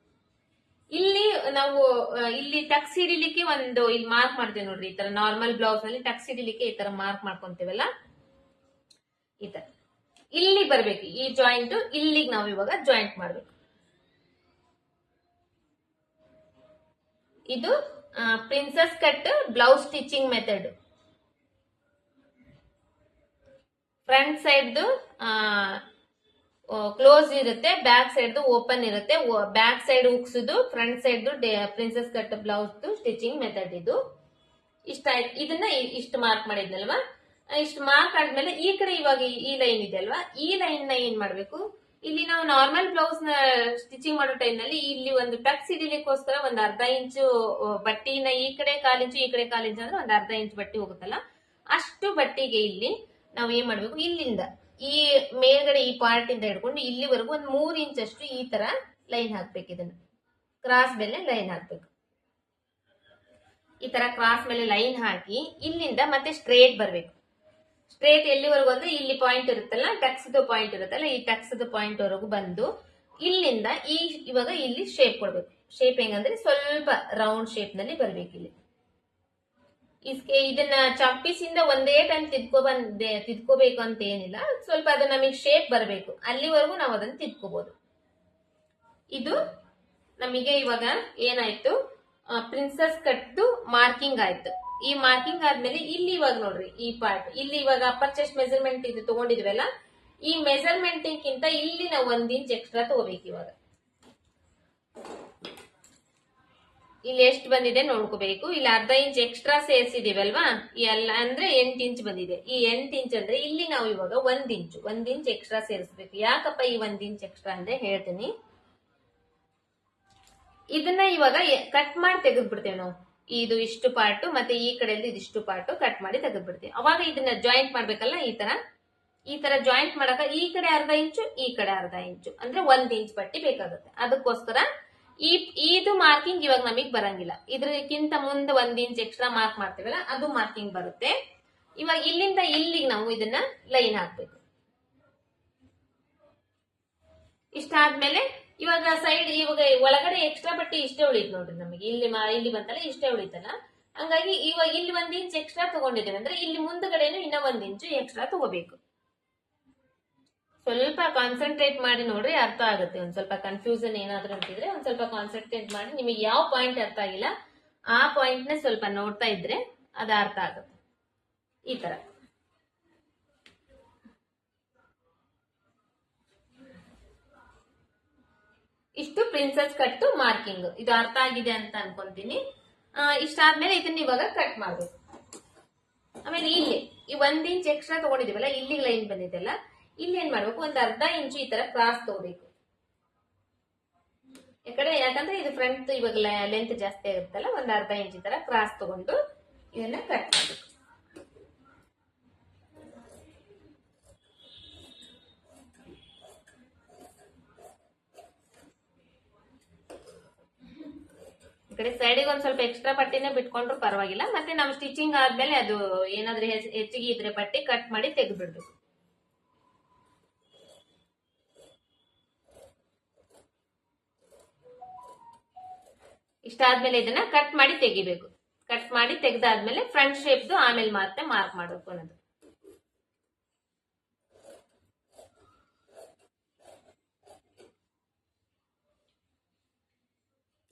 ಇಲ್ಲಿ ನಾವು ಇಲ್ಲಿ ಟಕ್ಸ್ ಹಿಡಿಲಿಕ್ಕೆ ಇಲ್ಲಿ ಮಾರ್ಕ್ ಮಾಡ್ತೇವೆ ನೋಡ್ರಿ. ಈ ತರ ನಾರ್ಮಲ್ ಬ್ಲೌಸ್ ನಲ್ಲಿ ಟಕ್ಸ್ ಹಿಡಿಲಿಕ್ಕೆ ಈ ತರ ಮಾರ್ಕ್ ಮಾಡ್ಕೊಂತೇವಲ್ಲ, ಈ ತರ ಇಲ್ಲಿ ಬರ್ಬೇಕು. ಈ ಜಾಯಿಂಟ್ ಇಲ್ಲಿಗೆ ನಾವು ಇವಾಗ ಜಾಯಿಂಟ್ ಮಾಡ್ಬೇಕು. ಇದು princess cut blouse stitching method. Front side close ಇರುತ್ತೆ, ಬ್ಯಾಕ್ ಸೈಡ್ ಓಪನ್ ಇರುತ್ತೆ. ಬ್ಯಾಕ್ ಸೈಡ್ ಉಕ್ಸುದು, front side princess cut blouse stitching method. ಇದು ಇಷ್ಟ ಆಯ್ತು. ಇದನ್ನ ಇಷ್ಟು ಮಾರ್ಕ್ ಮಾಡಿದ್ನಲ್ವಾ, ಇಷ್ಟು ಮಾರ್ಕ್ ಆದ್ಮೇಲೆ ಈ ಕಡೆ ಇವಾಗ ಈ ಲೈನ್ ಇದೆ ಅಲ್ವಾ, ಈ ಲೈನ್ ನ ಏನ್ ಮಾಡ್ಬೇಕು, ಇಲ್ಲಿ ನಾವು ನಾರ್ಮಲ್ ಬ್ಲೌಸ್ ನ ಸ್ಟಿಚಿಂಗ್ ಮಾಡೋ ಟೈಮ್ ನಲ್ಲಿ ಇಲ್ಲಿ ಒಂದು ಟಕ್ಸ್ ಹಿಡಿಲಿಕ್ಕೋಸ್ಕರ ಒಂದು 1/2 ಇಂಚು ಬಟ್ಟಿನ ಈ ಕಡೆ 1/4 ಇಂಚು, ಈ ಕಡೆ 1/4 ಇಂಚು ಅಂದ್ರೆ ಒಂದು 1/2 ಇಂಚು ಬಟ್ಟೆ ಹೋಗುತ್ತಲ್ಲ, ಅಷ್ಟು ಬಟ್ಟೆಗೆ ಇಲ್ಲಿ ನಾವು ಏನ್ ಮಾಡ್ಬೇಕು, ಇಲ್ಲಿಂದ ಈ ಮೇಲ್ಗಡೆ ಈ ಪಾರ್ಟ್ ಇಂದ ಹಿಡ್ಕೊಂಡು ಇಲ್ಲಿವರೆಗೂ ಒಂದು 3 ಇಂಚ್ ಅಷ್ಟು ಈ ತರ ಲೈನ್ ಹಾಕ್ಬೇಕು. ಇದನ್ನ ಕ್ರಾಸ್ ಮೇಲೆ ಲೈನ್ ಹಾಕ್ಬೇಕು. ಈ ತರ ಕ್ರಾಸ್ ಮೇಲೆ ಲೈನ್ ಹಾಕಿ ಇಲ್ಲಿಂದ ಮತ್ತೆ ಸ್ಟ್ರೇಟ್ ಬರ್ಬೇಕು. ಸ್ಟ್ರೇಟ್ ಎಲ್ಲಿವರೆಗೂ ಅಂದ್ರೆ ಇಲ್ಲಿ ಪಾಯಿಂಟ್ ಇರುತ್ತಲ್ಲ, ಟಕ್ಸ್ದು ಪಾಯಿಂಟ್ ಇರುತ್ತಲ್ಲ, ಈ ಟಕ್ಸ್ದು ಪಾಯಿಂಟ್ ವರೆಗೂ ಬಂದು ಇಲ್ಲಿಂದ ಇವಾಗ ಇಲ್ಲಿ ಶೇಪ್ ಕೊಡ್ಬೇಕು. ಶೇಪ್ ಹೆಂಗಂದ್ರೆ ಸ್ವಲ್ಪ ರೌಂಡ್ ಶೇಪ್ ನಲ್ಲಿ ಬರ್ಬೇಕು. ಇಲ್ಲಿ ಇದನ್ನ ಚಾಪೀಸಿಂದ ಒಂದೇ ಟೈಮ್ ತಿದ್ಕೋಬೇಕು ಅಂತ ಏನಿಲ್ಲ, ಸ್ವಲ್ಪ ಅದು ನಮಗೆ ಶೇಪ್ ಬರಬೇಕು ಅಲ್ಲಿವರೆಗೂ ನಾವು ಅದನ್ನ ತಿದ್ಕೋಬಹುದು. ಇದು ನಮಗೆ ಇವಾಗ ಏನಾಯ್ತು, ಪ್ರಿನ್ಸಸ್ ಕಟ್ ಮಾರ್ಕಿಂಗ್ ಆಯ್ತು. ಈ ಮಾರ್ಕಿಂಗ್ ಆದ್ಮೇಲೆ ಇಲ್ಲಿ ಇವಾಗ ನೋಡ್ರಿ ಈ ಪಾರ್ಟ್ ಇಲ್ಲಿ ಇವಾಗ ಅಪ್ಪರ್ ಚೆಸ್ಟ್ ಮೆಜರ್ಮೆಂಟ್ ಇದು ತಗೊಂಡಿದ್ವಲ್ಲ, ಈ ಮೆಜರ್ಮೆಂಟ್ ಗಿಂತ ಇಲ್ಲಿ ನಾವು 1 ಇಂಚ್ ಎಕ್ಸ್ಟ್ರಾ ತಗೋಬೇಕು. ಇವಾಗ ಇಲ್ಲಿ ಎಷ್ಟು ಬಂದಿದೆ ನೋಡ್ಕೋಬೇಕು. ಇಲ್ಲಿ ಅರ್ಧ ಇಂಚ್ ಎಕ್ಸ್ಟ್ರಾ ಸೇರಿಸಿದೀವಲ್ವಾ, ಎಲ್ಲ ಅಂದ್ರೆ 8 ಇಂಚ್ ಬಂದಿದೆ. ಈ 8 ಇಂಚ್ ಅಂದ್ರೆ ಇಲ್ಲಿ ನಾವು ಇವಾಗ 1 ಇಂಚ್ ಎಕ್ಸ್ಟ್ರಾ ಸೇರಿಸಬೇಕು. ಯಾಕಪ್ಪ ಈ 1 ಇಂಚ್ ಎಕ್ಸ್ಟ್ರಾ ಅಂದ್ರೆ ಹೇಳ್ತೀನಿ. ಇದನ್ನ ಇವಾಗ ಕಟ್ ಮಾಡಿ ತೆಗೆದು ಬಿಡ್ತೇವೆ ನಾವು. ಇದು ಇಷ್ಟು ಪಾರ್ಟ್ ಮತ್ತೆ ಈ ಕಡೆಯಲ್ಲಿ ಇದಿಷ್ಟು ಪಾರ್ಟ್ ಕಟ್ ಮಾಡಿ ತೆಗೆದು ಬಿಡ್ತೇವೆ. ಅವಾಗ ಇದನ್ನ ಜಾಯಿಂಟ್ ಮಾಡ್ಬೇಕಲ್ಲ, ಈ ತರ ಜಾಯಿಂಟ್ ಮಾಡಕ ಈ ಕಡೆ ಅರ್ಧ ಇಂಚು ಈ ಕಡೆ ಅರ್ಧ ಇಂಚು ಅಂದ್ರೆ 1 ಇಂಚ್ ಪಟ್ಟಿ ಬೇಕಾಗುತ್ತೆ. ಅದಕ್ಕೋಸ್ಕರ ಇದು ಮಾರ್ಕಿಂಗ್ ಇವಾಗ ನಮಗ್ ಬರಂಗಿಲ್ಲ. ಇದ್ರಕ್ಕಿಂತ ಮುಂದೆ 1 ಇಂಚ್ ಎಕ್ಸ್ಟ್ರಾ ಮಾರ್ಕ್ ಮಾಡ್ತೀವಲ್ಲ, ಅದು ಮಾರ್ಕಿಂಗ್ ಬರುತ್ತೆ. ಇವಾಗ ಇಲ್ಲಿಂದ ಇಲ್ಲಿಗೆ ನಾವು ಇದನ್ನ ಲೈನ್ ಹಾಕ್ಬೇಕು. ಇಷ್ಟ ಆದ್ಮೇಲೆ ಇವಾಗ ಸೈಡ್ ಇವಾಗ ಒಳಗಡೆ ಎಕ್ಸ್ಟ್ರಾ ಪಟ್ಟಿ ಇಷ್ಟೇ ಉಳಿತು ನೋಡ್ರಿ ನಮಗೆ. ಇಲ್ಲಿ ಬಂತಲ್ಲ ಇಷ್ಟೇ ಉಳಿತಲ್ಲ, ಹಂಗಾಗಿ ಇವಾಗ ಇಲ್ಲಿ 1 ಇಂಚ್ ಎಕ್ಸ್ಟ್ರಾ ತಗೊಂಡಿದ್ದೇವೆ ಅಂದ್ರೆ ಇಲ್ಲಿ ಮುಂದ್ಗಡೆನು ಇನ್ನ 1 ಇಂಚು ಎಕ್ಸ್ಟ್ರಾ ತಗೋಬೇಕು. ಸ್ವಲ್ಪ ಕಾನ್ಸಂಟ್ರೇಟ್ ಮಾಡಿ ನೋಡ್ರಿ, ಅರ್ಥ ಆಗುತ್ತೆ. ಒಂದ್ ಸ್ವಲ್ಪ ಕನ್ಫ್ಯೂಷನ್ ಏನಾದ್ರು ಅಂತಿದ್ರೆ ಒಂದ್ ಸ್ವಲ್ಪ ಕಾನ್ಸಂಟ್ರೇಟ್ ಮಾಡಿ, ನಿಮಗೆ ಯಾವ ಪಾಯಿಂಟ್ ಅರ್ಥ ಆಗಿಲ್ಲ ಆ ಪಾಯಿಂಟ್ ನ ಸ್ವಲ್ಪ ನೋಡ್ತಾ ಇದ್ರೆ ಅದ ಅರ್ಥ ಆಗುತ್ತೆ. ಈ ತರ ಇಷ್ಟು ಪ್ರಿನ್ಸಸ್ ಕಟ್ ಮಾರ್ಕಿಂಗ್. ಇದು ಅರ್ಥ ಆಗಿದೆ ಅಂತ ಅನ್ಕೊಂತೀನಿ. ಇಷ್ಟ ಆದ್ಮೇಲೆ ಇದನ್ನ ಇವಾಗ ಕಟ್ ಮಾಡ್ಬೇಕು. ಆಮೇಲೆ ಇಲ್ಲಿ ಈ 1 ಇಂಚ್ ಎಕ್ಸ್ಟ್ರಾ ತಗೊಂಡಿದೀವಲ್ಲ, ಇಲ್ಲಿ ಲೈನ್ ಬಂದಿದೆಲ್ಲ, ಇಲ್ಲಿ ಏನ್ ಮಾಡ್ಬೇಕು, ಒಂದ್ ಅರ್ಧ ಇಂಚು ಈ ತರ ಕ್ರಾಸ್ ತಗೋಬೇಕು. ಯಾಕಂದ್ರೆ ಇದು ಫ್ರಂಟ್ ಇವಾಗ ಲೆಂತ್ ಜಾಸ್ತಿ ಆಗುತ್ತಲ್ಲ, ಒಂದ್ ಅರ್ಧ ಇಂಚ್ ಈ ತರ ಕ್ರಾಸ್ ತಗೊಂಡು ಇದನ್ನ ಕಟ್ ಮಾಡ್ಬೇಕು. ಈ ಕಡೆ ಸೈಡಿಗೆ ಒಂದ್ ಸ್ವಲ್ಪ ಎಕ್ಸ್ಟ್ರಾ ಪಟ್ಟಿನೇ ಬಿಟ್ಕೊಂಡ್ರು ಪರವಾಗಿಲ್ಲ. ಮತ್ತೆ ನಾವು ಸ್ಟಿಚಿಂಗ್ ಆದ್ಮೇಲೆ ಅದು ಏನಾದ್ರೂ ಹೆಚ್ಚಿಗೆ ಇದ್ರೆ ಪಟ್ಟಿ ಕಟ್ ಮಾಡಿ ತೆಗೆದ್ಬಿಡ್ಬೇಕು. ಇಷ್ಟ ಆದ್ಮೇಲೆ ಇದನ್ನ ಕಟ್ ಮಾಡಿ ತೆಗಿಬೇಕು. ಕಟ್ ಮಾಡಿ ತೆಗ್ದಾದ್ಮೇಲೆ ಫ್ರಂಟ್ ಶೇಪ್ದು ಆಮೇಲೆ ಮತ್ತೆ ಮಾರ್ಕ್ ಮಾಡಬೇಕು ಅನ್ನೋದು.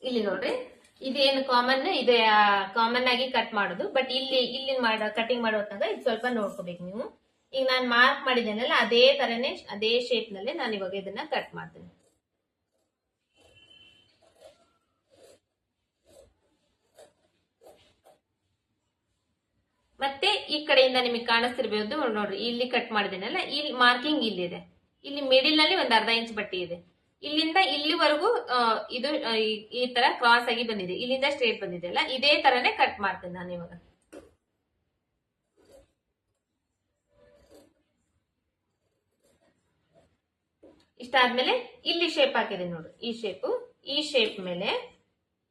ಇಲ್ಲಿ ನೋಡ್ರಿ, ಇದೇನು ಕಾಮನ್ ಆಗಿ ಕಟ್ ಮಾಡೋದು. ಬಟ್ ಇಲ್ಲಿ ಕಟಿಂಗ್ ಮಾಡೋದ್ನಾಗ ಇದು ಸ್ವಲ್ಪ ನೋಡ್ಕೋಬೇಕು ನೀವು. ಈಗ ನಾನು ಮಾರ್ಕ್ ಮಾಡಿದ್ದೇನಲ್ಲ ಅದೇ ತರನೇ ಅದೇ ಶೇಪ್ ನಲ್ಲಿ ನಾನು ಇವಾಗ ಇದನ್ನ ಕಟ್ ಮಾಡ್ತೀನಿ. ಮತ್ತೆ ಈ ಕಡೆಯಿಂದ ನಿಮಗೆ ಕಾಣಿಸ್ತಿರ್ಬೋದು ನೋಡ್ರಿ, ಇಲ್ಲಿ ಕಟ್ ಮಾಡಿದ್ದೇನಲ್ಲ, ಇಲ್ಲಿ ಮಾರ್ಕಿಂಗ್ ಇಲ್ಲಿದೆ. ಇಲ್ಲಿ ಮಿಡಿಲ್ ನಲ್ಲಿ ಒಂದ್ ಅರ್ಧ ಇಂಚ್ ಬಟ್ಟೆ ಇದೆ. ಇಲ್ಲಿಂದ ಇಲ್ಲಿವರೆಗೂ ಇದು ಈ ತರ ಕ್ರಾಸ್ ಆಗಿ ಬಂದಿದೆ, ಇಲ್ಲಿಂದ ಸ್ಟ್ರೇಟ್ ಬಂದಿದೆ ಅಲ್ಲ, ಇದೇ ತರನೇ ಕಟ್ ಮಾಡ್ತೀನಿ ನಾನು ಇವಾಗ. ಇಷ್ಟ ಆದ್ಮೇಲೆ ಇಲ್ಲಿ ಶೇಪ್ ಹಾಕಿದೆ ನೋಡ್ರಿ, ಈ ಶೇಪ್ ಮೇಲೆ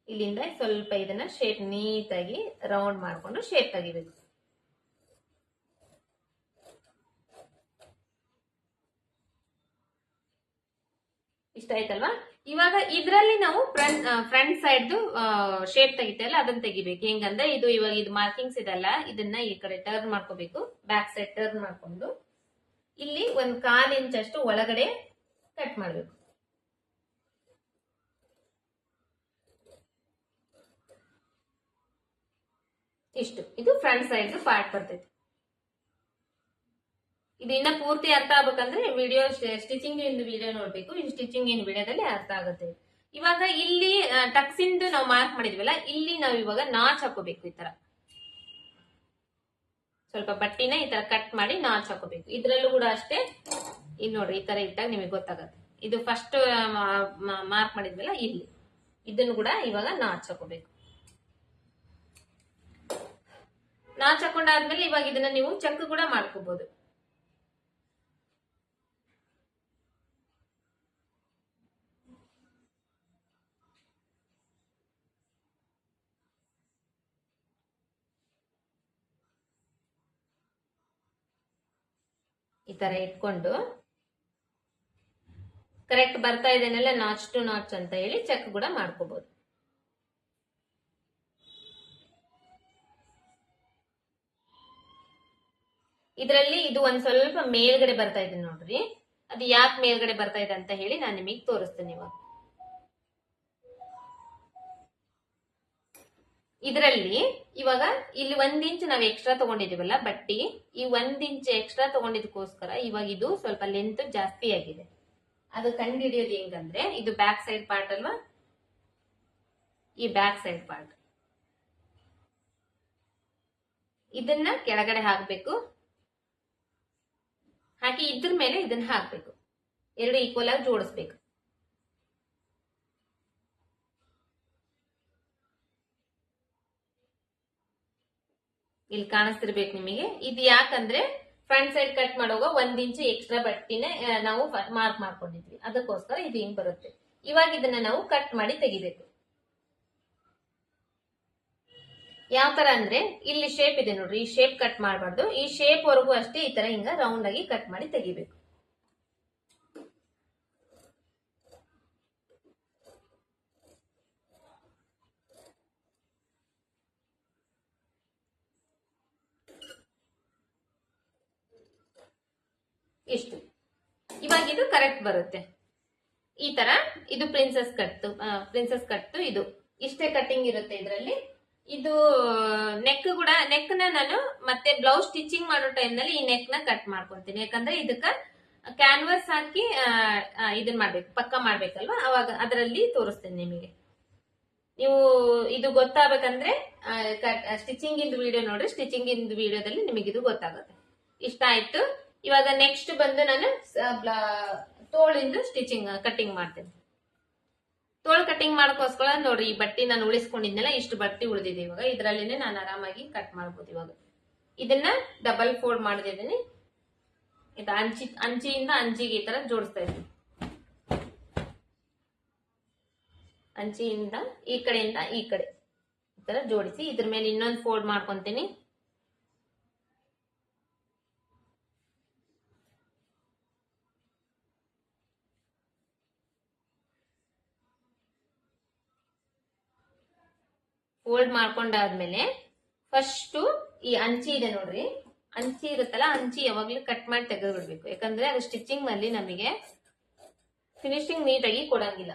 ಇಲ್ಲಿಂದ ಸ್ವಲ್ಪ ಇದನ್ನ ಶೇಪ್ ನೀಟಾಗಿ ರೌಂಡ್ ಮಾಡ್ಕೊಂಡು ಶೇಪ್ ತೆಗಿಬೇಕು. ಇಷ್ಟ ಆಯ್ತಲ್ವಾ? ಇವಾಗ ಇದ್ರಲ್ಲಿ ನಾವು ಫ್ರಂಟ್ ಸೈಡ್ ಶೇಪ್ ತೆಗಿತಲ್ಲ ಅದನ್ನ ತೆಗಿಬೇಕು. ಹೆಂಗಂದ್ರೆ ಇದು ಮಾರ್ಕಿಂಗ್ಸ್ ಇದೆಲ್ಲ, ಇದನ್ನ ಈ ಕಡೆ ಟರ್ನ್ ಮಾಡ್ಕೋಬೇಕು. ಬ್ಯಾಕ್ ಸೈಡ್ ಟರ್ನ್ ಮಾಡ್ಕೊಂಡು ಇಲ್ಲಿ 1/4 ಇಂಚ್ ಅಷ್ಟು ಒಳಗಡೆ ಕಟ್ ಮಾಡ್ಬೇಕು. ಇಷ್ಟು ಇದು ಫ್ರಂಟ್ ಸೈಡ್ ಪಾರ್ಟ್ ಬರ್ತೈತಿ. ಇದು ಇನ್ನ ಪೂರ್ತಿ ಅರ್ಥ ಆಗ್ಬೇಕಂದ್ರೆ ವಿಡಿಯೋ ಸ್ಟಿಚಿಂಗ್ ವಿಡಿಯೋ ನೋಡ್ಬೇಕು. ಈ ಸ್ಟಿಚಿಂಗ್ ವಿಡಿಯೋದಲ್ಲಿ ಅರ್ಥ ಆಗುತ್ತೆ. ಇವಾಗ ಇಲ್ಲಿ ಟಕ್ಸ್ ಇಂದು ನಾವು ಮಾರ್ಕ್ ಮಾಡಿದ್ವಲ್ಲ, ಇಲ್ಲಿ ನಾವು ಇವಾಗ ನಾಚ್ ಹಾಕೋಬೇಕು. ಈ ತರ ಸ್ವಲ್ಪ ಬಟ್ಟಿನ ಈ ತರ ಕಟ್ ಮಾಡಿ ನಾಚ್ ಹಾಕೋಬೇಕು. ಇದ್ರಲ್ಲೂ ಕೂಡ ಅಷ್ಟೇ, ಇಲ್ಲಿ ನೋಡ್ರಿ ಈ ತರ ಇಟ್ಟಾಗ ನಿಮಗೆ ಗೊತ್ತಾಗತ್ತೆ. ಇದು ಫಸ್ಟ್ ಮಾರ್ಕ್ ಮಾಡಿದ್ವಲ್ಲ, ಇಲ್ಲಿ ಇದನ್ನು ಕೂಡ ಇವಾಗ ನಾಚ್ ಹಾಕೋಬೇಕು. ನಾಚ್ ಹಾಕೊಂಡಾದ್ಮೇಲೆ ಇವಾಗ ಇದನ್ನ ನೀವು ಚಕ್ ಕೂಡ ಮಾಡ್ಕೋಬಹುದು. ಈ ತರ ಇಟ್ಕೊಂಡು ಕರೆಕ್ಟ್ ಬರ್ತಾ ಇದೆನೆಲ್ಲ ನಾಚ್ ಟು ನಾಚ್ ಅಂತ ಹೇಳಿ ಚೆಕ್ ಕೂಡ ಮಾಡ್ಕೋಬಹುದು. ಇದರಲ್ಲಿ ಇದು ಒಂದ್ ಸ್ವಲ್ಪ ಮೇಲ್ಗಡೆ ಬರ್ತಾ ಇದೆ ನೋಡ್ರಿ, ಅದು ಯಾಕೆ ಮೇಲ್ಗಡೆ ಬರ್ತಾ ಇದೆ ಅಂತ ಹೇಳಿ ನಾನು ನಿಮಗೆ ತೋರಿಸ್ತೇನೆ. ಇವಾಗ ಇದರಲ್ಲಿ ಇವಾಗ ಇಲ್ಲಿ 1 ಇಂಚ್ ನಾವು ಎಕ್ಸ್ಟ್ರಾ ತಗೊಂಡಿದೀವಲ್ಲ ಬಟ್ಟಿ, ಈ 1 ಇಂಚ್ ಎಕ್ಸ್ಟ್ರಾ ತಗೊಂಡಿದಕ್ಕೋಸ್ಕರ ಇವಾಗ ಇದು ಸ್ವಲ್ಪ ಲೆಂತ್ ಜಾಸ್ತಿ ಆಗಿದೆ. ಅದು ಕಂಡು ಹಿಡಿಯೋದು ಹೆಂಗಂದ್ರೆ, ಇದು ಬ್ಯಾಕ್ ಸೈಡ್ ಪಾರ್ಟ್ ಅಲ್ವಾ, ಈ ಬ್ಯಾಕ್ ಸೈಡ್ ಪಾರ್ಟ್ ಇದನ್ನ ಕೆಳಗಡೆ ಹಾಕ್ಬೇಕು, ಹಾಕಿ ಇದ್ರ ಮೇಲೆ ಇದನ್ನ ಹಾಕ್ಬೇಕು, ಎರಡು ಈಕ್ವಲ್ ಆಗಿ ಜೋಡಿಸ್ಬೇಕು. ಇಲ್ಲಿ ಕಾಣಿಸ್ತಿರ್ಬೇಕು ನಿಮಗೆ. ಇದು ಯಾಕಂದ್ರೆ ಫ್ರಂಟ್ ಸೈಡ್ ಕಟ್ ಮಾಡುವಾಗ 1 ಇಂಚ್ ಎಕ್ಸ್ಟ್ರಾ ಬಟ್ಟಿನೇ ನಾವು ಮಾರ್ಕ್ ಮಾಡ್ಕೊಂಡಿದ್ವಿ, ಅದಕ್ಕೋಸ್ಕರ ಇದು ಹಿಂಗ್ ಬರುತ್ತೆ. ಇವಾಗ ಇದನ್ನ ನಾವು ಕಟ್ ಮಾಡಿ ತೆಗಿಬೇಕು. ಯಾವ ತರ ಅಂದ್ರೆ, ಇಲ್ಲಿ ಶೇಪ್ ಇದೆ ನೋಡ್ರಿ, ಈ ಶೇಪ್ ಕಟ್ ಮಾಡಬಾರ್ದು, ಈ ಶೇಪ್ ವರೆಗೂ ಅಷ್ಟೇ ಈ ತರ ಹಿಂಗ ರೌಂಡ್ ಆಗಿ ಕಟ್ ಮಾಡಿ ತೆಗಿಬೇಕು. ಇಷ್ಟು ಇವಾಗ ಇದು ಕರೆಕ್ಟ್ ಬರುತ್ತೆ. ಈ ತರ ಇದು ಪ್ರಿನ್ಸೆಸ್ ಕಟ್ ಇದು ಇಷ್ಟೇ ಕಟ್ಟಿಂಗ್ ಇರುತ್ತೆ ಇದರಲ್ಲಿ. ಇದು ನೆಕ್ ಕೂಡ, ನೆಕ್ ನ ನಾನು ಮತ್ತೆ ಬ್ಲೌಸ್ ಸ್ಟಿಚಿಂಗ್ ಮಾಡೋ ಟೈಮ್ ನಲ್ಲಿ ಈ ನೆಕ್ ನ ಕಟ್ ಮಾಡ್ಕೊಂತೀನಿ. ಯಾಕಂದ್ರೆ ಇದಕ್ಕ ಕ್ಯಾನ್ವಾಸ್ ಹಾಕಿ ಇದನ್ ಮಾಡ್ಬೇಕು, ಪಕ್ಕ ಮಾಡ್ಬೇಕಲ್ವಾ, ಅವಾಗ ಅದರಲ್ಲಿ ತೋರಿಸ್ತೇನೆ ನಿಮಗೆ. ನೀವು ಇದು ಗೊತ್ತಾಗಬೇಕಂದ್ರೆ ಸ್ಟಿಚಿಂಗ್ ಇಂದ ವಿಡಿಯೋ ನೋಡ್ರಿ, ಸ್ಟಿಚಿಂಗ್ ಇಂದ ವಿಡಿಯೋದಲ್ಲಿ ನಿಮಗೆ ಇದು ಗೊತ್ತಾಗುತ್ತೆ. ಇಷ್ಟ ಆಯ್ತು. ಇವಾಗ ನೆಕ್ಸ್ಟ್ ಬಂದು ನಾನು ತೋಳಿಂದು ಸ್ಟಿಚಿಂಗ್ ಕಟ್ಟಿಂಗ್ ಮಾಡ್ತೇನೆ. ತೋಳು ಕಟ್ಟಿಂಗ್ ಮಾಡ್ಕೋಸ್ಕರ ನೋಡ್ರಿ, ಈ ಬಟ್ಟಿ ನಾನು ಉಳಿಸ್ಕೊಂಡಿದ್ನಲ್ಲ, ಇಷ್ಟು ಬಟ್ಟಿ ಉಳಿದಿದೆ. ಇವಾಗ ಇದ್ರಲ್ಲಿನೇ ನಾನು ಆರಾಮಾಗಿ ಕಟ್ ಮಾಡ್ಬೋದು. ಇವಾಗ ಇದನ್ನ ಡಬಲ್ ಫೋಲ್ಡ್ ಮಾಡಿದ್ದೀನಿ, ಇದು ಅಂಚಿಯಿಂದ ಅಂಚಿಗೆ ಈ ತರ ಜೋಡಿಸ್ತಾ ಇದ್ದೀನಿ. ಅಂಚಿಯಿಂದ ಈ ಕಡೆಯಿಂದ ಈ ಕಡೆ ಈ ತರ ಜೋಡಿಸಿ ಇದ್ರ ಮೇಲೆ ಇನ್ನೊಂದು ಫೋಲ್ಡ್ ಮಾಡ್ಕೊಂತೀನಿ. ಫೋಲ್ಡ್ ಮಾಡ್ಕೊಂಡಾದ್ಮೇಲೆ ಫಸ್ಟ್ ಈ ಅಂಚಿ ಇದೆ ನೋಡ್ರಿ, ಅಂಚಿ ಇರುತ್ತಲ್ಲ, ಅಂಚಿ ಯಾವಾಗ್ಲೂ ಕಟ್ ಮಾಡಿ ತೆಗೆದು ಬಿಡ್ಬೇಕು. ಯಾಕಂದ್ರೆ ಅದು ಸ್ಟಿಚಿಂಗ್ ನಲ್ಲಿ ನಮಗೆ ಫಿನಿಶಿಂಗ್ ನೀಟಾಗಿ ಕೊಡಂಗಿಲ್ಲ.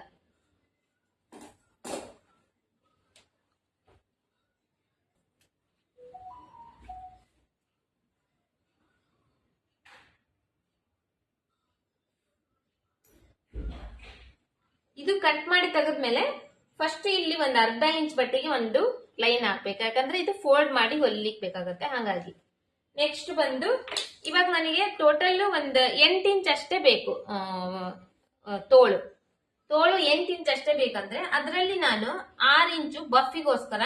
ಇದು ಕಟ್ ಮಾಡಿ ತೆಗೆದ್ಮೇಲೆ ಫಸ್ಟ್ ಇಲ್ಲಿ ಒಂದು ಅರ್ಧ ಇಂಚ್ ಬಟ್ಟೆಗೆ ಒಂದು ಲೈನ್ ಹಾಕ್ಬೇಕು. ಯಾಕಂದ್ರೆ ಇದು ಫೋಲ್ಡ್ ಮಾಡಿ ಹೊಲಿಕ್ ಬೇಕಾಗತ್ತೆ, ಹಾಗಾಗಿ. ನೆಕ್ಸ್ಟ್ ಬಂದು ಇವಾಗ ನನಗೆ ಟೋಟಲ್ ಒಂದು 8 ಇಂಚ್ ಅಷ್ಟೇ ಬೇಕು. ತೋಳು 8 ಇಂಚ್ ಅಷ್ಟೇ ಬೇಕಂದ್ರೆ ಅದರಲ್ಲಿ ನಾನು 6 ಇಂಚು ಬಫಿಗೋಸ್ಕರ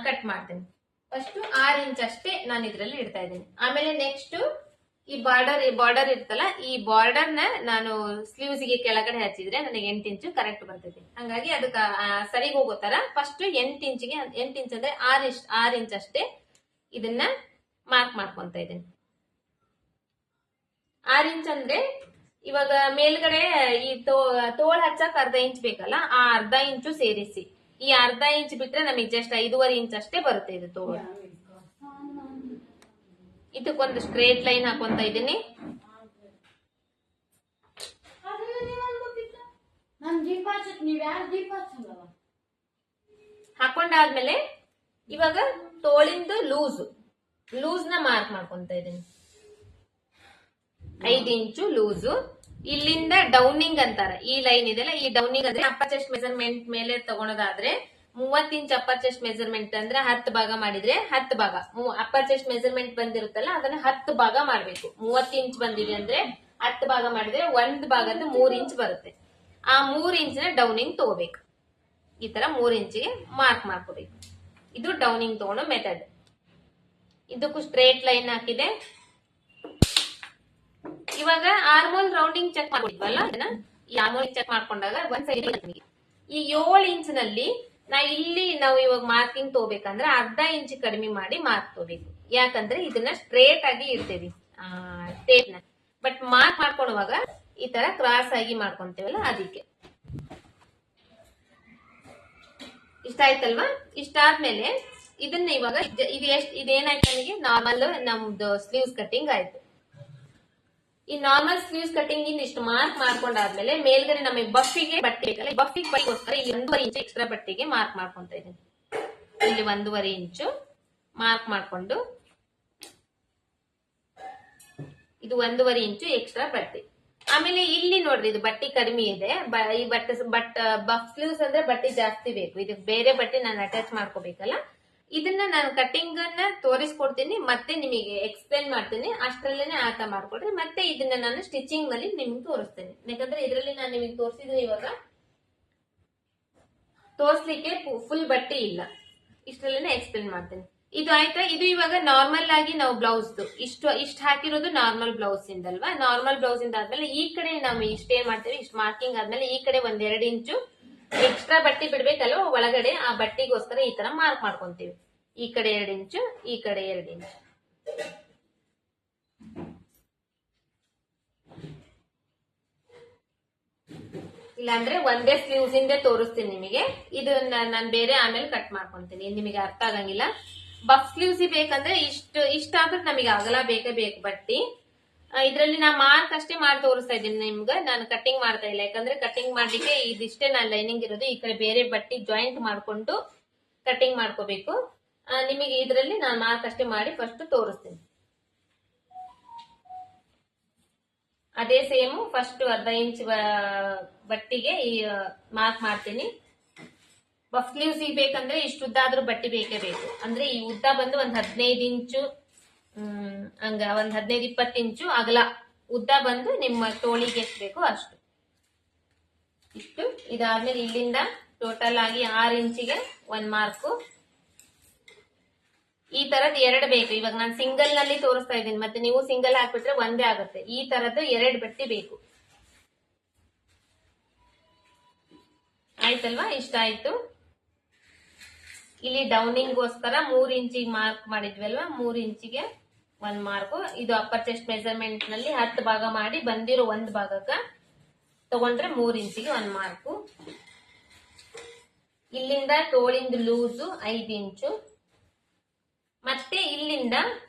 ಕಟ್ ಮಾಡ್ತೇನೆ. ಫಸ್ಟ್ 6 ಇಂಚ್ ಅಷ್ಟೇ ನಾನು ಇದರಲ್ಲಿ ಇಡ್ತಾ ಇದ್ದೀನಿ. ಆಮೇಲೆ ನೆಕ್ಸ್ಟ್ ಈ ಬಾರ್ಡರ್ ಇರ್ತಲ್ಲ, ಈ ಬಾರ್ಡರ್ ನ ನಾನು ಸ್ಲೀವ್ಸ್ ಗೆ ಕೆಳಗಡೆ ಹಚ್ಚಿದ್ರೆ ನನಗೆ 8 ಇಂಚು ಕರೆಕ್ಟ್ ಬರ್ತೈತಿ. ಹಂಗಾಗಿ ಅದಕ್ಕೆ ಸರಿಗೆ ಹೋಗೋ ತರ ಫಸ್ಟ್ 8 ಇಂಚ್ ಅಂದ್ರೆ 6 ಇಂಚ್ ಅಷ್ಟೇ ಇದನ್ನ ಮಾರ್ಕ್ ಮಾಡ್ಕೊಂತ ಇದ್ದೀನಿ. 6 ಇಂಚ್ ಅಂದ್ರೆ ಇವಾಗ ಮೇಲ್ಗಡೆ ಈ ತೋಳ್ ಹಚ್ಚಕ್ ಅರ್ಧ ಇಂಚ್ ಬೇಕಲ್ಲ, ಆ ಅರ್ಧ ಇಂಚು ಸೇರಿಸಿ ಈ ಅರ್ಧ ಇಂಚ್ ಬಿಟ್ರೆ ನಮಗೆ ಜಸ್ಟ್ 5.5 ಇಂಚ್ ಅಷ್ಟೇ ಬರುತ್ತೆ ಇದು ತೋಳು. ಇದಕ್ಕೊಂದು ಸ್ಟ್ರೇಟ್ ಲೈನ್ ಹಾಕೊಂತ ಇದ್ದೀನಿ. ಹಾಕೊಂಡಾದ್ಮೇಲೆ ಇವಾಗ ತೋಳಿಂದು ಲೂಸ್ ನ ಮಾರ್ಕ್ ಮಾಡ್ಕೊಂತ ಇದ್ದೀನಿ. 5 ಇಂಚು ಲೂಸು. ಇಲ್ಲಿಂದ ಡೌನಿಂಗ್ ಅಂತಾರ, ಈ ಲೈನ್ ಇದೆಲ್ಲ, ಈ ಡೌನಿಂಗ್ ಅಂದ್ರೆ ಅಪ್ಪರ್ ಚೆಸ್ಟ್ ಮೆಜರ್ಮೆಂಟ್ ಮೇಲೆ ತಗೊಳೋದಾದ್ರೆ 30 ಇಂಚ್ ಅಪ್ಪರ್ ಚೆಸ್ಟ್ ಮೆಜರ್ಮೆಂಟ್ ಅಂದ್ರೆ 10 ಭಾಗ ಮಾಡಿದ್ರೆ 10 ಭಾಗ ಅಪ್ಪರ್ ಚೆಸ್ಟ್ ಮೆಜರ್ಮೆಂಟ್ ಬಂದಿರುತ್ತಲ್ಲ ಅದನ್ನ 10 ಭಾಗ ಮಾಡ್ಬೇಕು. 30 ಇಂಚ್ ಬಂದಿದೆ ಅಂದ್ರೆ 10 ಭಾಗ ಮಾಡಿದ್ರೆ 1 ಭಾಗದ 3 ಇಂಚ್ ಬರುತ್ತೆ. ಆ 3 ಇಂಚಿನ ಡೌನಿಂಗ್ ತಗೋಬೇಕು. ಈ ತರ 3 ಇಂಚಿಗೆ ಮಾರ್ಕ್ ಮಾಡ್ಕೋಬೇಕು. ಇದು ಡೌನಿಂಗ್ ತಗೊಳ್ಳೋ ಮೆಥಡ್. ಇದಕ್ಕೂ ಸ್ಟ್ರೇಟ್ ಲೈನ್ ಹಾಕಿದೆ. ಇವಾಗ ಆರ್ಮೋಲ್ ರೌಂಡಿಂಗ್ ಚೆಕ್ ಮಾಡ್ಕೊಂಡಿದ್ವಲ್ಲ, ಈ ಆರ್ಮೋಲ್ ಚೆಕ್ ಮಾಡ್ಕೊಂಡಾಗ ಒಂದ್ ಸೈಡ್ ಈ 7 ಇಂಚ್ ನಲ್ಲಿ ನಾವು ಇವಾಗ ಮಾರ್ಕಿಂಗ್ ತಗೋಬೇಕಂದ್ರೆ ಅರ್ಧ ಇಂಚ್ ಕಡಿಮೆ ಮಾಡಿ ಮಾರ್ಕ್ ತಗೋಬೇಕು. ಯಾಕಂದ್ರೆ ಇದನ್ನ ಸ್ಟ್ರೇಟ್ ಆಗಿ ಇಡ್ತೇವಿ, ಟೇಪ್ನ. ಬಟ್ ಮಾರ್ಕ್ ಮಾಡ್ಕೊಳ್ಳುವಾಗ ಈ ತರ ಕ್ರಾಸ್ ಆಗಿ ಮಾಡ್ಕೊಂತೀವಲ್ಲ ಅದಕ್ಕೆ. ಇಷ್ಟ ಆಯ್ತಲ್ವಾ? ಇಷ್ಟ ಆದ್ಮೇಲೆ ಇದನ್ನ ಇವಾಗ ಇದೇನಾಯ್ತು ನನಗೆ ನಾರ್ಮಲ್ ನಮ್ದು ಸ್ಲೀವ್ಸ್ ಕಟಿಂಗ್ ಆಯ್ತು. ಈ ನಾರ್ಮಲ್ ಸ್ಲೀವ್ಸ್ ಕಟಿಂಗ್ ಇಂದ ಇಷ್ಟು ಮಾರ್ಕ್ ಮಾಡ್ಕೊಂಡಾದ್ಮೇಲೆ ಮೇಲ್ಗಡೆ ನಮಗೆ ಬಫಿಗೆ ಬಟ್ಟೆ ಬೇಕಲ್ಲ, ಬಫಿಗೋಸ್ಕರ ಇಲ್ಲಿ 1.5 ಇಂಚು ಎಕ್ಸ್ಟ್ರಾ ಬಟ್ಟೆಗೆ ಮಾರ್ಕ್ ಮಾಡ್ಕೊಂತ ಇದ್ದೀನಿ. ಇಲ್ಲಿ 1.5 ಇಂಚು ಮಾರ್ಕ್ ಮಾಡ್ಕೊಂಡು ಇದು 1.5 ಇಂಚು ಎಕ್ಸ್ಟ್ರಾ ಬಟ್ಟೆ. ಆಮೇಲೆ ಇಲ್ಲಿ ನೋಡ್ರಿ ಇದು ಬಟ್ಟೆ ಕಡಿಮೆ ಇದೆ, ಈ ಬಫ್ ಸ್ಲೀವ್ಸ್ ಅಂದ್ರೆ ಬಟ್ಟೆ ಜಾಸ್ತಿ ಬೇಕು. ಇದಕ್ಕೆ ಬೇರೆ ಬಟ್ಟೆ ನಾನು ಅಟ್ಯಾಚ್ ಮಾಡ್ಕೋಬೇಕಲ್ಲ, ಇದನ್ನ ನಾನು ಕಟಿಂಗ್ ಅನ್ನ ತೋರಿಸ್ಕೊಡ್ತೀನಿ, ಮತ್ತೆ ನಿಮಗೆ ಎಕ್ಸ್ಪ್ಲೇನ್ ಮಾಡ್ತೀನಿ. ಅಷ್ಟರಲ್ಲೇನೆ ಅರ್ಥ ಮಾಡ್ಕೊಡ್ರಿ. ಮತ್ತೆ ಇದನ್ನ ನಾನು ಸ್ಟಿಚಿಂಗ್ ನಲ್ಲಿ ನಿಮ್ಗೆ ತೋರಿಸ್ತೇನೆ. ಯಾಕಂದ್ರೆ ಇದರಲ್ಲಿ ನಾನು ನಿಮಗೆ ತೋರಿಸಿದ್ರೆ ಇವಾಗ ತೋರ್ಸ್ಲಿಕ್ಕೆ ಫುಲ್ ಬಟ್ಟೆ ಇಲ್ಲ, ಇಷ್ಟರಲ್ಲೇನೆ ಎಕ್ಸ್ಪ್ಲೇನ್ ಮಾಡ್ತೇನೆ. ಇದು ಆಯ್ತಾ? ಇದು ಇವಾಗ ನಾರ್ಮಲ್ ಆಗಿ ನಾವು ಬ್ಲೌಸ್ ಇಷ್ಟು ಹಾಕಿರೋದು ನಾರ್ಮಲ್ ಬ್ಲೌಸ್ ಇಂದಲ್ವಾ. ನಾರ್ಮಲ್ ಬ್ಲೌಸ್ ಇಂದ ಆದ್ಮೇಲೆ ಈ ಕಡೆ ನಾವು ಇಷ್ಟೇ ಮಾಡ್ತೇವೆ, ಇಷ್ಟು ಮಾರ್ಕಿಂಗ್ ಆದ್ಮೇಲೆ ಈ ಕಡೆ 1-2 ಇಂಚು ಎಕ್ಸ್ಟ್ರಾ ಬಟ್ಟೆ ಬಿಡ್ಬೇಕಲ್ವ ಒಳಗಡೆ, ಆ ಬಟ್ಟೆಗೋಸ್ಕರ ಈ ತರ ಮಾರ್ಕ್ ಮಾಡ್ಕೊಂತೀವಿ. ಈ ಕಡೆ 2 ಇಂಚು, ಈ ಕಡೆ 2 ಇಂಚು. ಇಲ್ಲಾಂದ್ರೆ ಒಂದೇ ಸ್ಲೀವ್ಸ್ ಇಂದೇ ತೋರಿಸ್ತೀನಿ ನಿಮಗೆ. ಇದು ನಾನು ಬೇರೆ ಆಮೇಲೆ ಕಟ್ ಮಾಡ್ಕೊಂತೀನಿ, ನಿಮಗೆ ಅರ್ಥ ಆಗಂಗಿಲ್ಲ. ಬಫ್ ಸ್ಲೀವ್ಸ್ ಬೇಕಂದ್ರೆ ಇಷ್ಟಾದ್ರೂ ನಮಗೆ ಅಗಲ ಬೇಕೇ ಬೇಕು ಬಟ್ಟಿ. ಇದ್ರಲ್ಲಿ ನಾ ಮಾರ್ಕ್ ಅಷ್ಟೇ ಮಾಡಿ ತೋರಿಸ್ತಾ ಇದ್ದೀನಿ ನಿಮ್ಗೆ, ನಾನು ಕಟಿಂಗ್ ಮಾಡ್ತಾ ಇಲ್ಲ. ಯಾಕಂದ್ರೆ ಕಟಿಂಗ್ ಮಾಡ್ಲಿಕ್ಕೆ ಇದಿಷ್ಟೇ ನಾನು ಲೈನಿಂಗ್ ಇರೋದು, ಈ ಕಡೆ ಬೇರೆ ಬಟ್ಟಿ ಜಾಯಿಂಟ್ ಮಾಡ್ಕೊಂಡು ಕಟಿಂಗ್ ಮಾಡ್ಕೋಬೇಕು. ನಿಮಗೆ ಇದರಲ್ಲಿ ನಾನು ಮಾರ್ಕ್ ಅಷ್ಟೇ ಮಾಡಿ ಫಸ್ಟ್ ತೋರಿಸ್ತೀನಿ. ಅದೇ ಸೇಮ್ ಫಸ್ಟ್ 1/2 ಇಂಚ್ ಬಟ್ಟಿಗೆ ಈ ಮಾರ್ಕ್ ಮಾಡ್ತೀನಿ. ಬಫ್ ಸ್ಲೀವ್ಸ್ ಬೇಕಂದ್ರೆ ಇಷ್ಟು ಉದ್ದ ಆದ್ರೂ ಬಟ್ಟೆ ಬೇಕೇ ಬೇಕು. ಅಂದ್ರೆ ಈ ಉದ್ದ ಬಂದು ಒಂದ್ 15 ಇಂಚು ಹಂಗ ಒಂದ್ 15-20 ಇಂಚು ಅಗಲ ಉದ್ದ ಬಂದು ನಿಮ್ಮ ತೋಳಿಗೆ ಎಷ್ಟು ಬೇಕು ಅಷ್ಟು. ಇಷ್ಟು ಇದಾದ್ಮೇಲೆ ಇಲ್ಲಿಂದ ಟೋಟಲ್ ಆಗಿ 6 ಇಂಚಿಗೆ 1 ಮಾರ್ಕು. ಈ ತರದ್ 2 ಬೇಕು. ಇವಾಗ ನಾನು ಸಿಂಗಲ್ ನಲ್ಲಿ ತೋರಿಸ್ತಾ ಇದ್ದೀನಿ, ಮತ್ತೆ ನೀವು ಸಿಂಗಲ್ ಹಾಕ್ಬಿಟ್ರೆ ಒಂದೇ ಆಗುತ್ತೆ. ಈ ತರದ್ದು 2 ಬಟ್ಟೆ ಬೇಕು. ಆಯ್ತಲ್ವಾ? ಇಷ್ಟ ಆಯ್ತು. ಇಲ್ಲಿ ಡೌನಿಂಗ್ಗೋಸ್ಕರ 3 ಇಂಚಿಗೆ ಮಾರ್ಕ್ ಮಾಡಿದ್ವಲ್ವಾ, 3 ಇಂಚಿಗೆ 1 ಮಾರ್ಕು. ಇದು ಅಪ್ಪರ್ ಚೆಸ್ಟ್ ಮೆಜರ್ಮೆಂಟ್ ನಲ್ಲಿ 10 ಭಾಗ ಮಾಡಿ ಬಂದಿರೋ 1 ಭಾಗಕ್ಕ ತಗೊಂಡ್ರೆ 3 ಇಂಚಿಗೆ 1 ಮಾರ್ಕು. ಇಲ್ಲಿಂದ ತೋಳಿಂದ ಲೂಸು 5 ಇಂಚು. ಮತ್ತೆ ಇಲ್ಲಿಂದ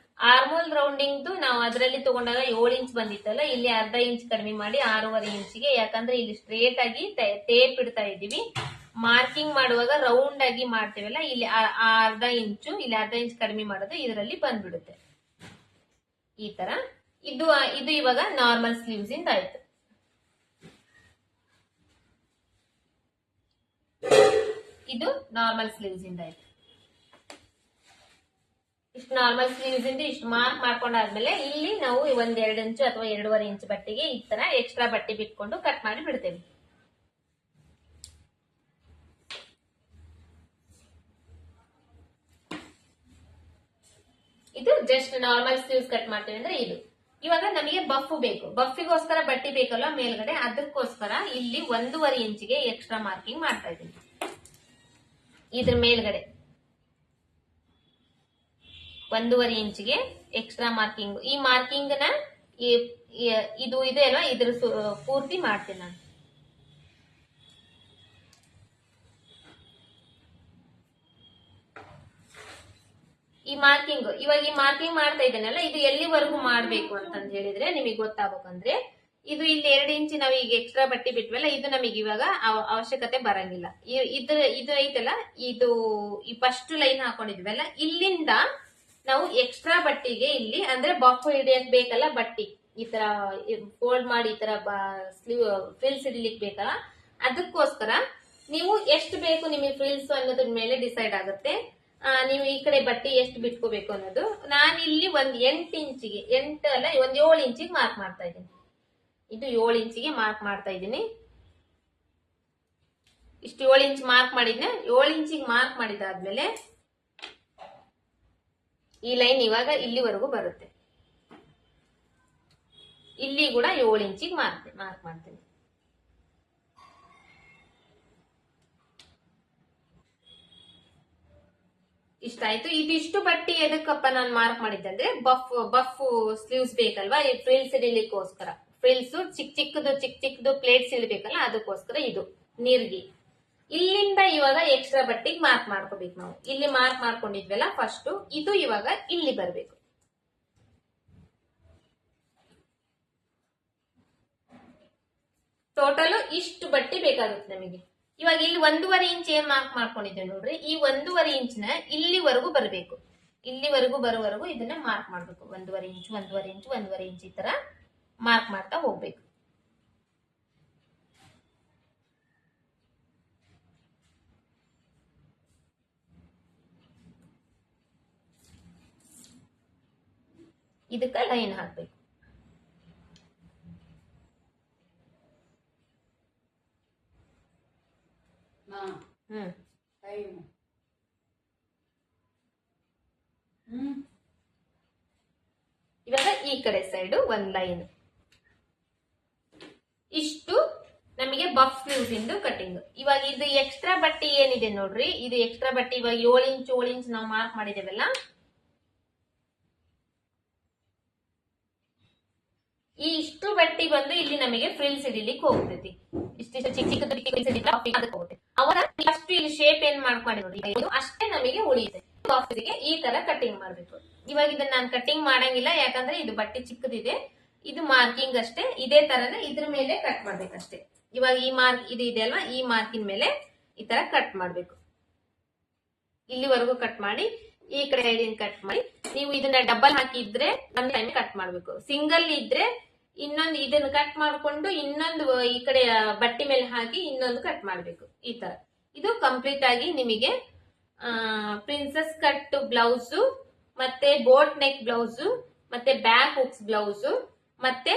ಆರ್ಮೋಲ್ ರೌಂಡಿಂಗ್ದು ನಾವು ಅದರಲ್ಲಿ ತಗೊಂಡಾಗ 7 ಇಂಚ್ ಬಂದಿತ್ತಲ್ಲ, ಇಲ್ಲಿ 1/2 ಇಂಚ್ ಕಡಿಮೆ ಮಾಡಿ 6.5 ಇಂಚಿಗೆ. ಯಾಕಂದ್ರೆ ಇಲ್ಲಿ ಸ್ಟ್ರೇಟ್ ಆಗಿ ಟೇಪ್ ಇಡ್ತಾ ಇದೀವಿ. ಮಾರ್ಕಿಂಗ್ ಮಾಡುವಾಗ ರೌಂಡ್ ಆಗಿ ಮಾಡ್ತೇವಲ್ಲ, ಇಲ್ಲಿ 1/2 ಇಂಚು, ಇಲ್ಲಿ 1/2 ಇಂಚ್ ಕಡಿಮೆ ಮಾಡೋದು ಇದರಲ್ಲಿ ಬಂದ್ಬಿಡುತ್ತೆ. ಈ ತರ ಇದು ಇವಾಗ ನಾರ್ಮಲ್ ಸ್ಲೀವ್ಸ್ ಇಂದ ಆಯ್ತು. ಇದು ನಾರ್ಮಲ್ ಸ್ಲೀವ್ಸ್ ಇಂದ ಆಯ್ತು. ಇಷ್ಟು ನಾರ್ಮಲ್ ಸ್ಲೀವ್ಸ್ ಇಂದ ಇಷ್ಟು ಮಾರ್ಕ್ ಮಾಡ್ಕೊಂಡಾದ್ಮೇಲೆ ಇಲ್ಲಿ ನಾವು 1-2 ಇಂಚು ಅಥವಾ 2.5 ಇಂಚು ಬಟ್ಟೆಗೆ ಈ ತರ ಎಕ್ಸ್ಟ್ರಾ ಬಟ್ಟೆ ಬಿಟ್ಕೊಂಡು ಕಟ್ ಮಾಡಿ ಬಿಡ್ತೇವೆ. ಇದು ಜಸ್ಟ್ ನಾರ್ಮಲ್ ಸ್ಲೀವ್ಸ್ ಕಟ್ ಮಾಡ್ತೇವೆ ಅಂದ್ರೆ ಇದು. ಇವಾಗ ನಮಗೆ ಬಫ್ ಬೇಕು, ಬಫಿಗೋಸ್ಕರ ಬಟ್ಟೆ ಬೇಕಲ್ಲ ಮೇಲ್ಗಡೆ, ಅದಕ್ಕೋಸ್ಕರ ಇಲ್ಲಿ 1.5 ಇಂಚಿಗೆ ಎಕ್ಸ್ಟ್ರಾ ಮಾರ್ಕಿಂಗ್ ಮಾಡ್ತಾ ಇದ್ದೀನಿ. ಇದ್ರ ಮೇಲ್ಗಡೆ 1.5 ಇಂಚಿಗೆ ಎಕ್ಸ್ಟ್ರಾ ಮಾರ್ಕಿಂಗ್. ಈ ಮಾರ್ಕಿಂಗ್ ನ ಇದು ಇದೆ ಅಲ್ವಾ, ಇದ್ರ ಪೂರ್ತಿ ಮಾಡ್ತೀನಿ ನಾನು. ಈ ಮಾರ್ಕಿಂಗ್ ಮಾಡ್ತಾ ಇದ್ದೇನಲ್ಲ, ಇದು ಎಲ್ಲಿವರೆಗೂ ಮಾಡ್ಬೇಕು ಅಂತಂದ್ ಹೇಳಿದ್ರೆ ನಿಮಗೆ ಗೊತ್ತಾಗಬೇಕಂದ್ರೆ, ಇದು ಇಲ್ಲಿ 2 ಇಂಚ್ ನಾವ್ ಈಗ ಎಕ್ಸ್ಟ್ರಾ ಬಟ್ಟೆ ಬಿಟ್ವಲ್ಲ, ಇದು ನಮಗೆ ಇವಾಗ ಅವಶ್ಯಕತೆ ಬರಂಗಿಲ್ಲ. ಇದು ಐತಲ್ಲ, ಇದು ಈ ಫಸ್ಟ್ ಲೈನ್ ಹಾಕೊಂಡಿದ್ವಲ್ಲ, ಇಲ್ಲಿಂದ ನಾವು ಎಕ್ಸ್ಟ್ರಾ ಬಟ್ಟೆಗೆ ಇಲ್ಲಿ ಅಂದ್ರೆ ಬಫ್ ಹಿಡಿಯಕ್ ಬೇಕಲ್ಲ ಬಟ್ಟಿ, ಈ ತರ ಫೋಲ್ಡ್ ಮಾಡಿ ಈ ತರ ಫ್ರಿಲ್ಸ್ ಹಿಡಿಲಿಕ್ಕೆ ಬೇಕಲ್ಲ, ಅದಕ್ಕೋಸ್ಕರ ನೀವು ಎಷ್ಟು ಬೇಕು ನಿಮಗೆ ಫ್ರಿಲ್ಸ್ ಅನ್ನೋದ್ರ ಮೇಲೆ ಡಿಸೈಡ್ ಆಗುತ್ತೆ. ನೀವು ಈ ಕಡೆ ಬಟ್ಟೆ ಎಷ್ಟು ಬಿಟ್ಕೋಬೇಕು ಅನ್ನೋದು. ನಾನು ಇಲ್ಲಿ ಒಂದ್ 8 ಇಂಚಿಗೆ 8 ಅಲ್ಲ, ಒಂದ್ 7 ಇಂಚಿಗೆ ಮಾರ್ಕ್ ಮಾಡ್ತಾ ಇದ್ದೀನಿ. ಇದು 7 ಇಂಚಿಗೆ ಮಾರ್ಕ್ ಮಾಡ್ತಾ ಇದ್ದೀನಿ. ಇಷ್ಟು 7 ಇಂಚ್ ಮಾರ್ಕ್ ಮಾಡಿದ್ನ. 7 ಇಂಚಿಗೆ ಮಾರ್ಕ್ ಮಾಡಿದಾದ್ಮೇಲೆ ಈ ಲೈನ್ ಇವಾಗ ಇಲ್ಲಿವರೆಗೂ ಬರುತ್ತೆ. ಇಲ್ಲಿ ಕೂಡ 7 ಇಂಚಿಗೆ ಮಾರ್ಕ್ ಮಾಡ್ತೀನಿ. ಇಷ್ಟ ಆಯ್ತು. ಇದಿಷ್ಟು ಬಟ್ಟಿ ಎದಕ್ಕಪ್ಪ ನಾನು ಮಾರ್ಕ್ ಮಾಡಿದ್ದಂದ್ರೆ ಬಫ್ ಸ್ಲೀವ್ಸ್ ಬೇಕಲ್ವಾ, ಈ ಫ್ರಿಲ್ಸ್ ಇಡಲಿಕ್ಕೋಸ್ಕರ. ಫ್ರಿಲ್ಸ್ ಚಿಕ್ಕ ಚಿಕ್ಕದು ಪ್ಲೇಟ್ಸ್ ಇಡಬೇಕಲ್ಲ, ಅದಕ್ಕೋಸ್ಕರ ಇದು ನೀರ್ಗಿ. ಇಲ್ಲಿಂದ ಇವಾಗ ಎಕ್ಸ್ಟ್ರಾ ಬಟ್ಟಿಗೆ ಮಾರ್ಕ್ ಮಾಡ್ಕೋಬೇಕು ನಾವು. ಇಲ್ಲಿ ಮಾರ್ಕ್ ಮಾಡ್ಕೊಂಡಿದ್ವಲ್ಲ ಫಸ್ಟ್, ಇದು ಇವಾಗ ಇಲ್ಲಿ ಬರ್ಬೇಕು. ಟೋಟಲ್ ಇಷ್ಟು ಬಟ್ಟೆ ಬೇಕಾಗುತ್ತೆ ನಮಗೆ. ಇವಾಗ ಇಲ್ಲಿ 1.5 ಇಂಚ್ ಏನ್ ಮಾರ್ಕ್ ಮಾಡ್ಕೊಂಡಿದ್ದೇವೆ ನೋಡ್ರಿ, ಈ 1.5 ಇಂಚ್ನ ಇಲ್ಲಿವರೆಗೂ ಬರಬೇಕು. ಇಲ್ಲಿವರೆಗೂ ಬರೋವರೆಗೂ ಇದನ್ನ ಮಾರ್ಕ್ ಮಾಡ್ಬೇಕು. 1.5 ಇಂಚ್ 1.5 ಇಂಚ್ 1.5 ಇಂಚ್ ಈ ತರ ಮಾರ್ಕ್ ಮಾಡ್ತಾ ಹೋಗ್ಬೇಕು. ಇದಕ್ಕ ಲೈನ್ ಹಾಕ್ಬೇಕು. ಇವಾಗ ಈ ಕಡೆ ಸೈಡ್ ಒಂದ್ ಲೈನ್. ಇಷ್ಟು ನಮಗೆ ಬಫ್ ಸ್ಲೀವ್ಸ್ ಇಂದು ಕಟಿಂಗ್. ಇವಾಗ ಇದು ಎಕ್ಸ್ಟ್ರಾ ಬಟ್ಟೆ ಏನಿದೆ ನೋಡ್ರಿ, ಇದು ಎಕ್ಸ್ಟ್ರಾ ಬಟ್ಟೆ ಇವಾಗ 7 ಇಂಚ್ ನಾವು ಮಾರ್ಕ್ ಮಾಡಿದೇವಲ್ಲ, ಈ ಇಷ್ಟು ಬಟ್ಟೆ ಬಂದು ಇಲ್ಲಿ ನಮಗೆ ಫ್ರಿಲ್ಸ್ ಹಿಡಿಲಿಕ್ಕೆ ಹೋಗ್ತೈತಿ. ಇಷ್ಟಿಷ್ಟು ಚಿಕ್ಕ ಅವಾಗ ಅಷ್ಟು ಇಲ್ಲಿ ಶೇಪ್ ಏನ್ ಮಾಡ್ಕೊಂಡಿ ನೋಡಿ, ಅಷ್ಟೇ ನಮಗೆ ಉಳಿಯುತ್ತೆ. ಬಾಕ್ಸಿಗೆ ಈ ತರ ಕಟಿಂಗ್ ಮಾಡ್ಬೇಕು. ಇವಾಗ ಇದನ್ನ ನಾನು ಕಟಿಂಗ್ ಮಾಡಂಗಿಲ್ಲ, ಯಾಕಂದ್ರೆ ಇದು ಬಟ್ಟೆ ಚಿಕ್ಕದಿದೆ. ಇದು ಮಾರ್ಕಿಂಗ್ ಅಷ್ಟೇ. ಇದೇ ತರನೇ ಇದ್ರ ಮೇಲೆ ಕಟ್ ಮಾಡ್ಬೇಕಷ್ಟೇ. ಇವಾಗ ಈ ಮಾರ್ಕ್ ಇದು ಇದೆ ಅಲ್ವಾ, ಈ ಮಾರ್ಕಿನ ಮೇಲೆ ಈ ತರ ಕಟ್ ಮಾಡ್ಬೇಕು. ಇಲ್ಲಿವರೆಗೂ ಕಟ್ ಮಾಡಿ ಈ ಕಡೆ ಸೈಡ್ ಕಟ್ ಮಾಡಿ. ನೀವು ಇದನ್ನ ಡಬಲ್ ಹಾಕಿದ್ರೆ ಒಂದ್ ಟೈಮ್ ಕಟ್ ಮಾಡ್ಬೇಕು. ಸಿಂಗಲ್ ಇದ್ರೆ ಇನ್ನೊಂದು ಇದನ್ನ ಕಟ್ ಮಾಡ್ಕೊಂಡು ಇನ್ನೊಂದು ಈ ಕಡೆ ಬಟ್ಟೆ ಮೇಲೆ ಹಾಕಿ ಇನ್ನೊಂದು ಕಟ್ ಮಾಡ್ಬೇಕು. ಈ ತರ ಇದು ಕಂಪ್ಲೀಟ್ ಆಗಿ ನಿಮಗೆ ಪ್ರಿನ್ಸೆಸ್ ಕಟ್ ಬ್ಲೌಸ್, ಮತ್ತೆ ಬೋಟ್ ನೆಕ್ ಬ್ಲೌಸ್, ಮತ್ತೆ ಬ್ಯಾಕ್ ಹುಕ್ಸ್ ಬ್ಲೌಸ್, ಮತ್ತೆ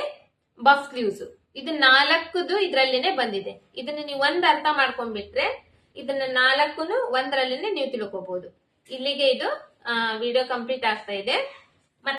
ಬಫ್ ಸ್ಲೀವ್ಸ್, ಇದು 4ದು ಇದ್ರಲ್ಲೇನೆ ಬಂದಿದೆ. ಇದನ್ನ ನೀವು ಒಂದ್ ಅರ್ಥ ಮಾಡ್ಕೊಂಡ್ಬಿಟ್ರೆ ಇದನ್ನ 4 ಒಂದ್ರಲ್ಲೇನೆ ನೀವು ತಿಳ್ಕೋಬಹುದು. ಇಲ್ಲಿಗೆ ಇದು ವಿಡಿಯೋ ಕಂಪ್ಲೀಟ್ ಆಗ್ತಾ ಇದೆ.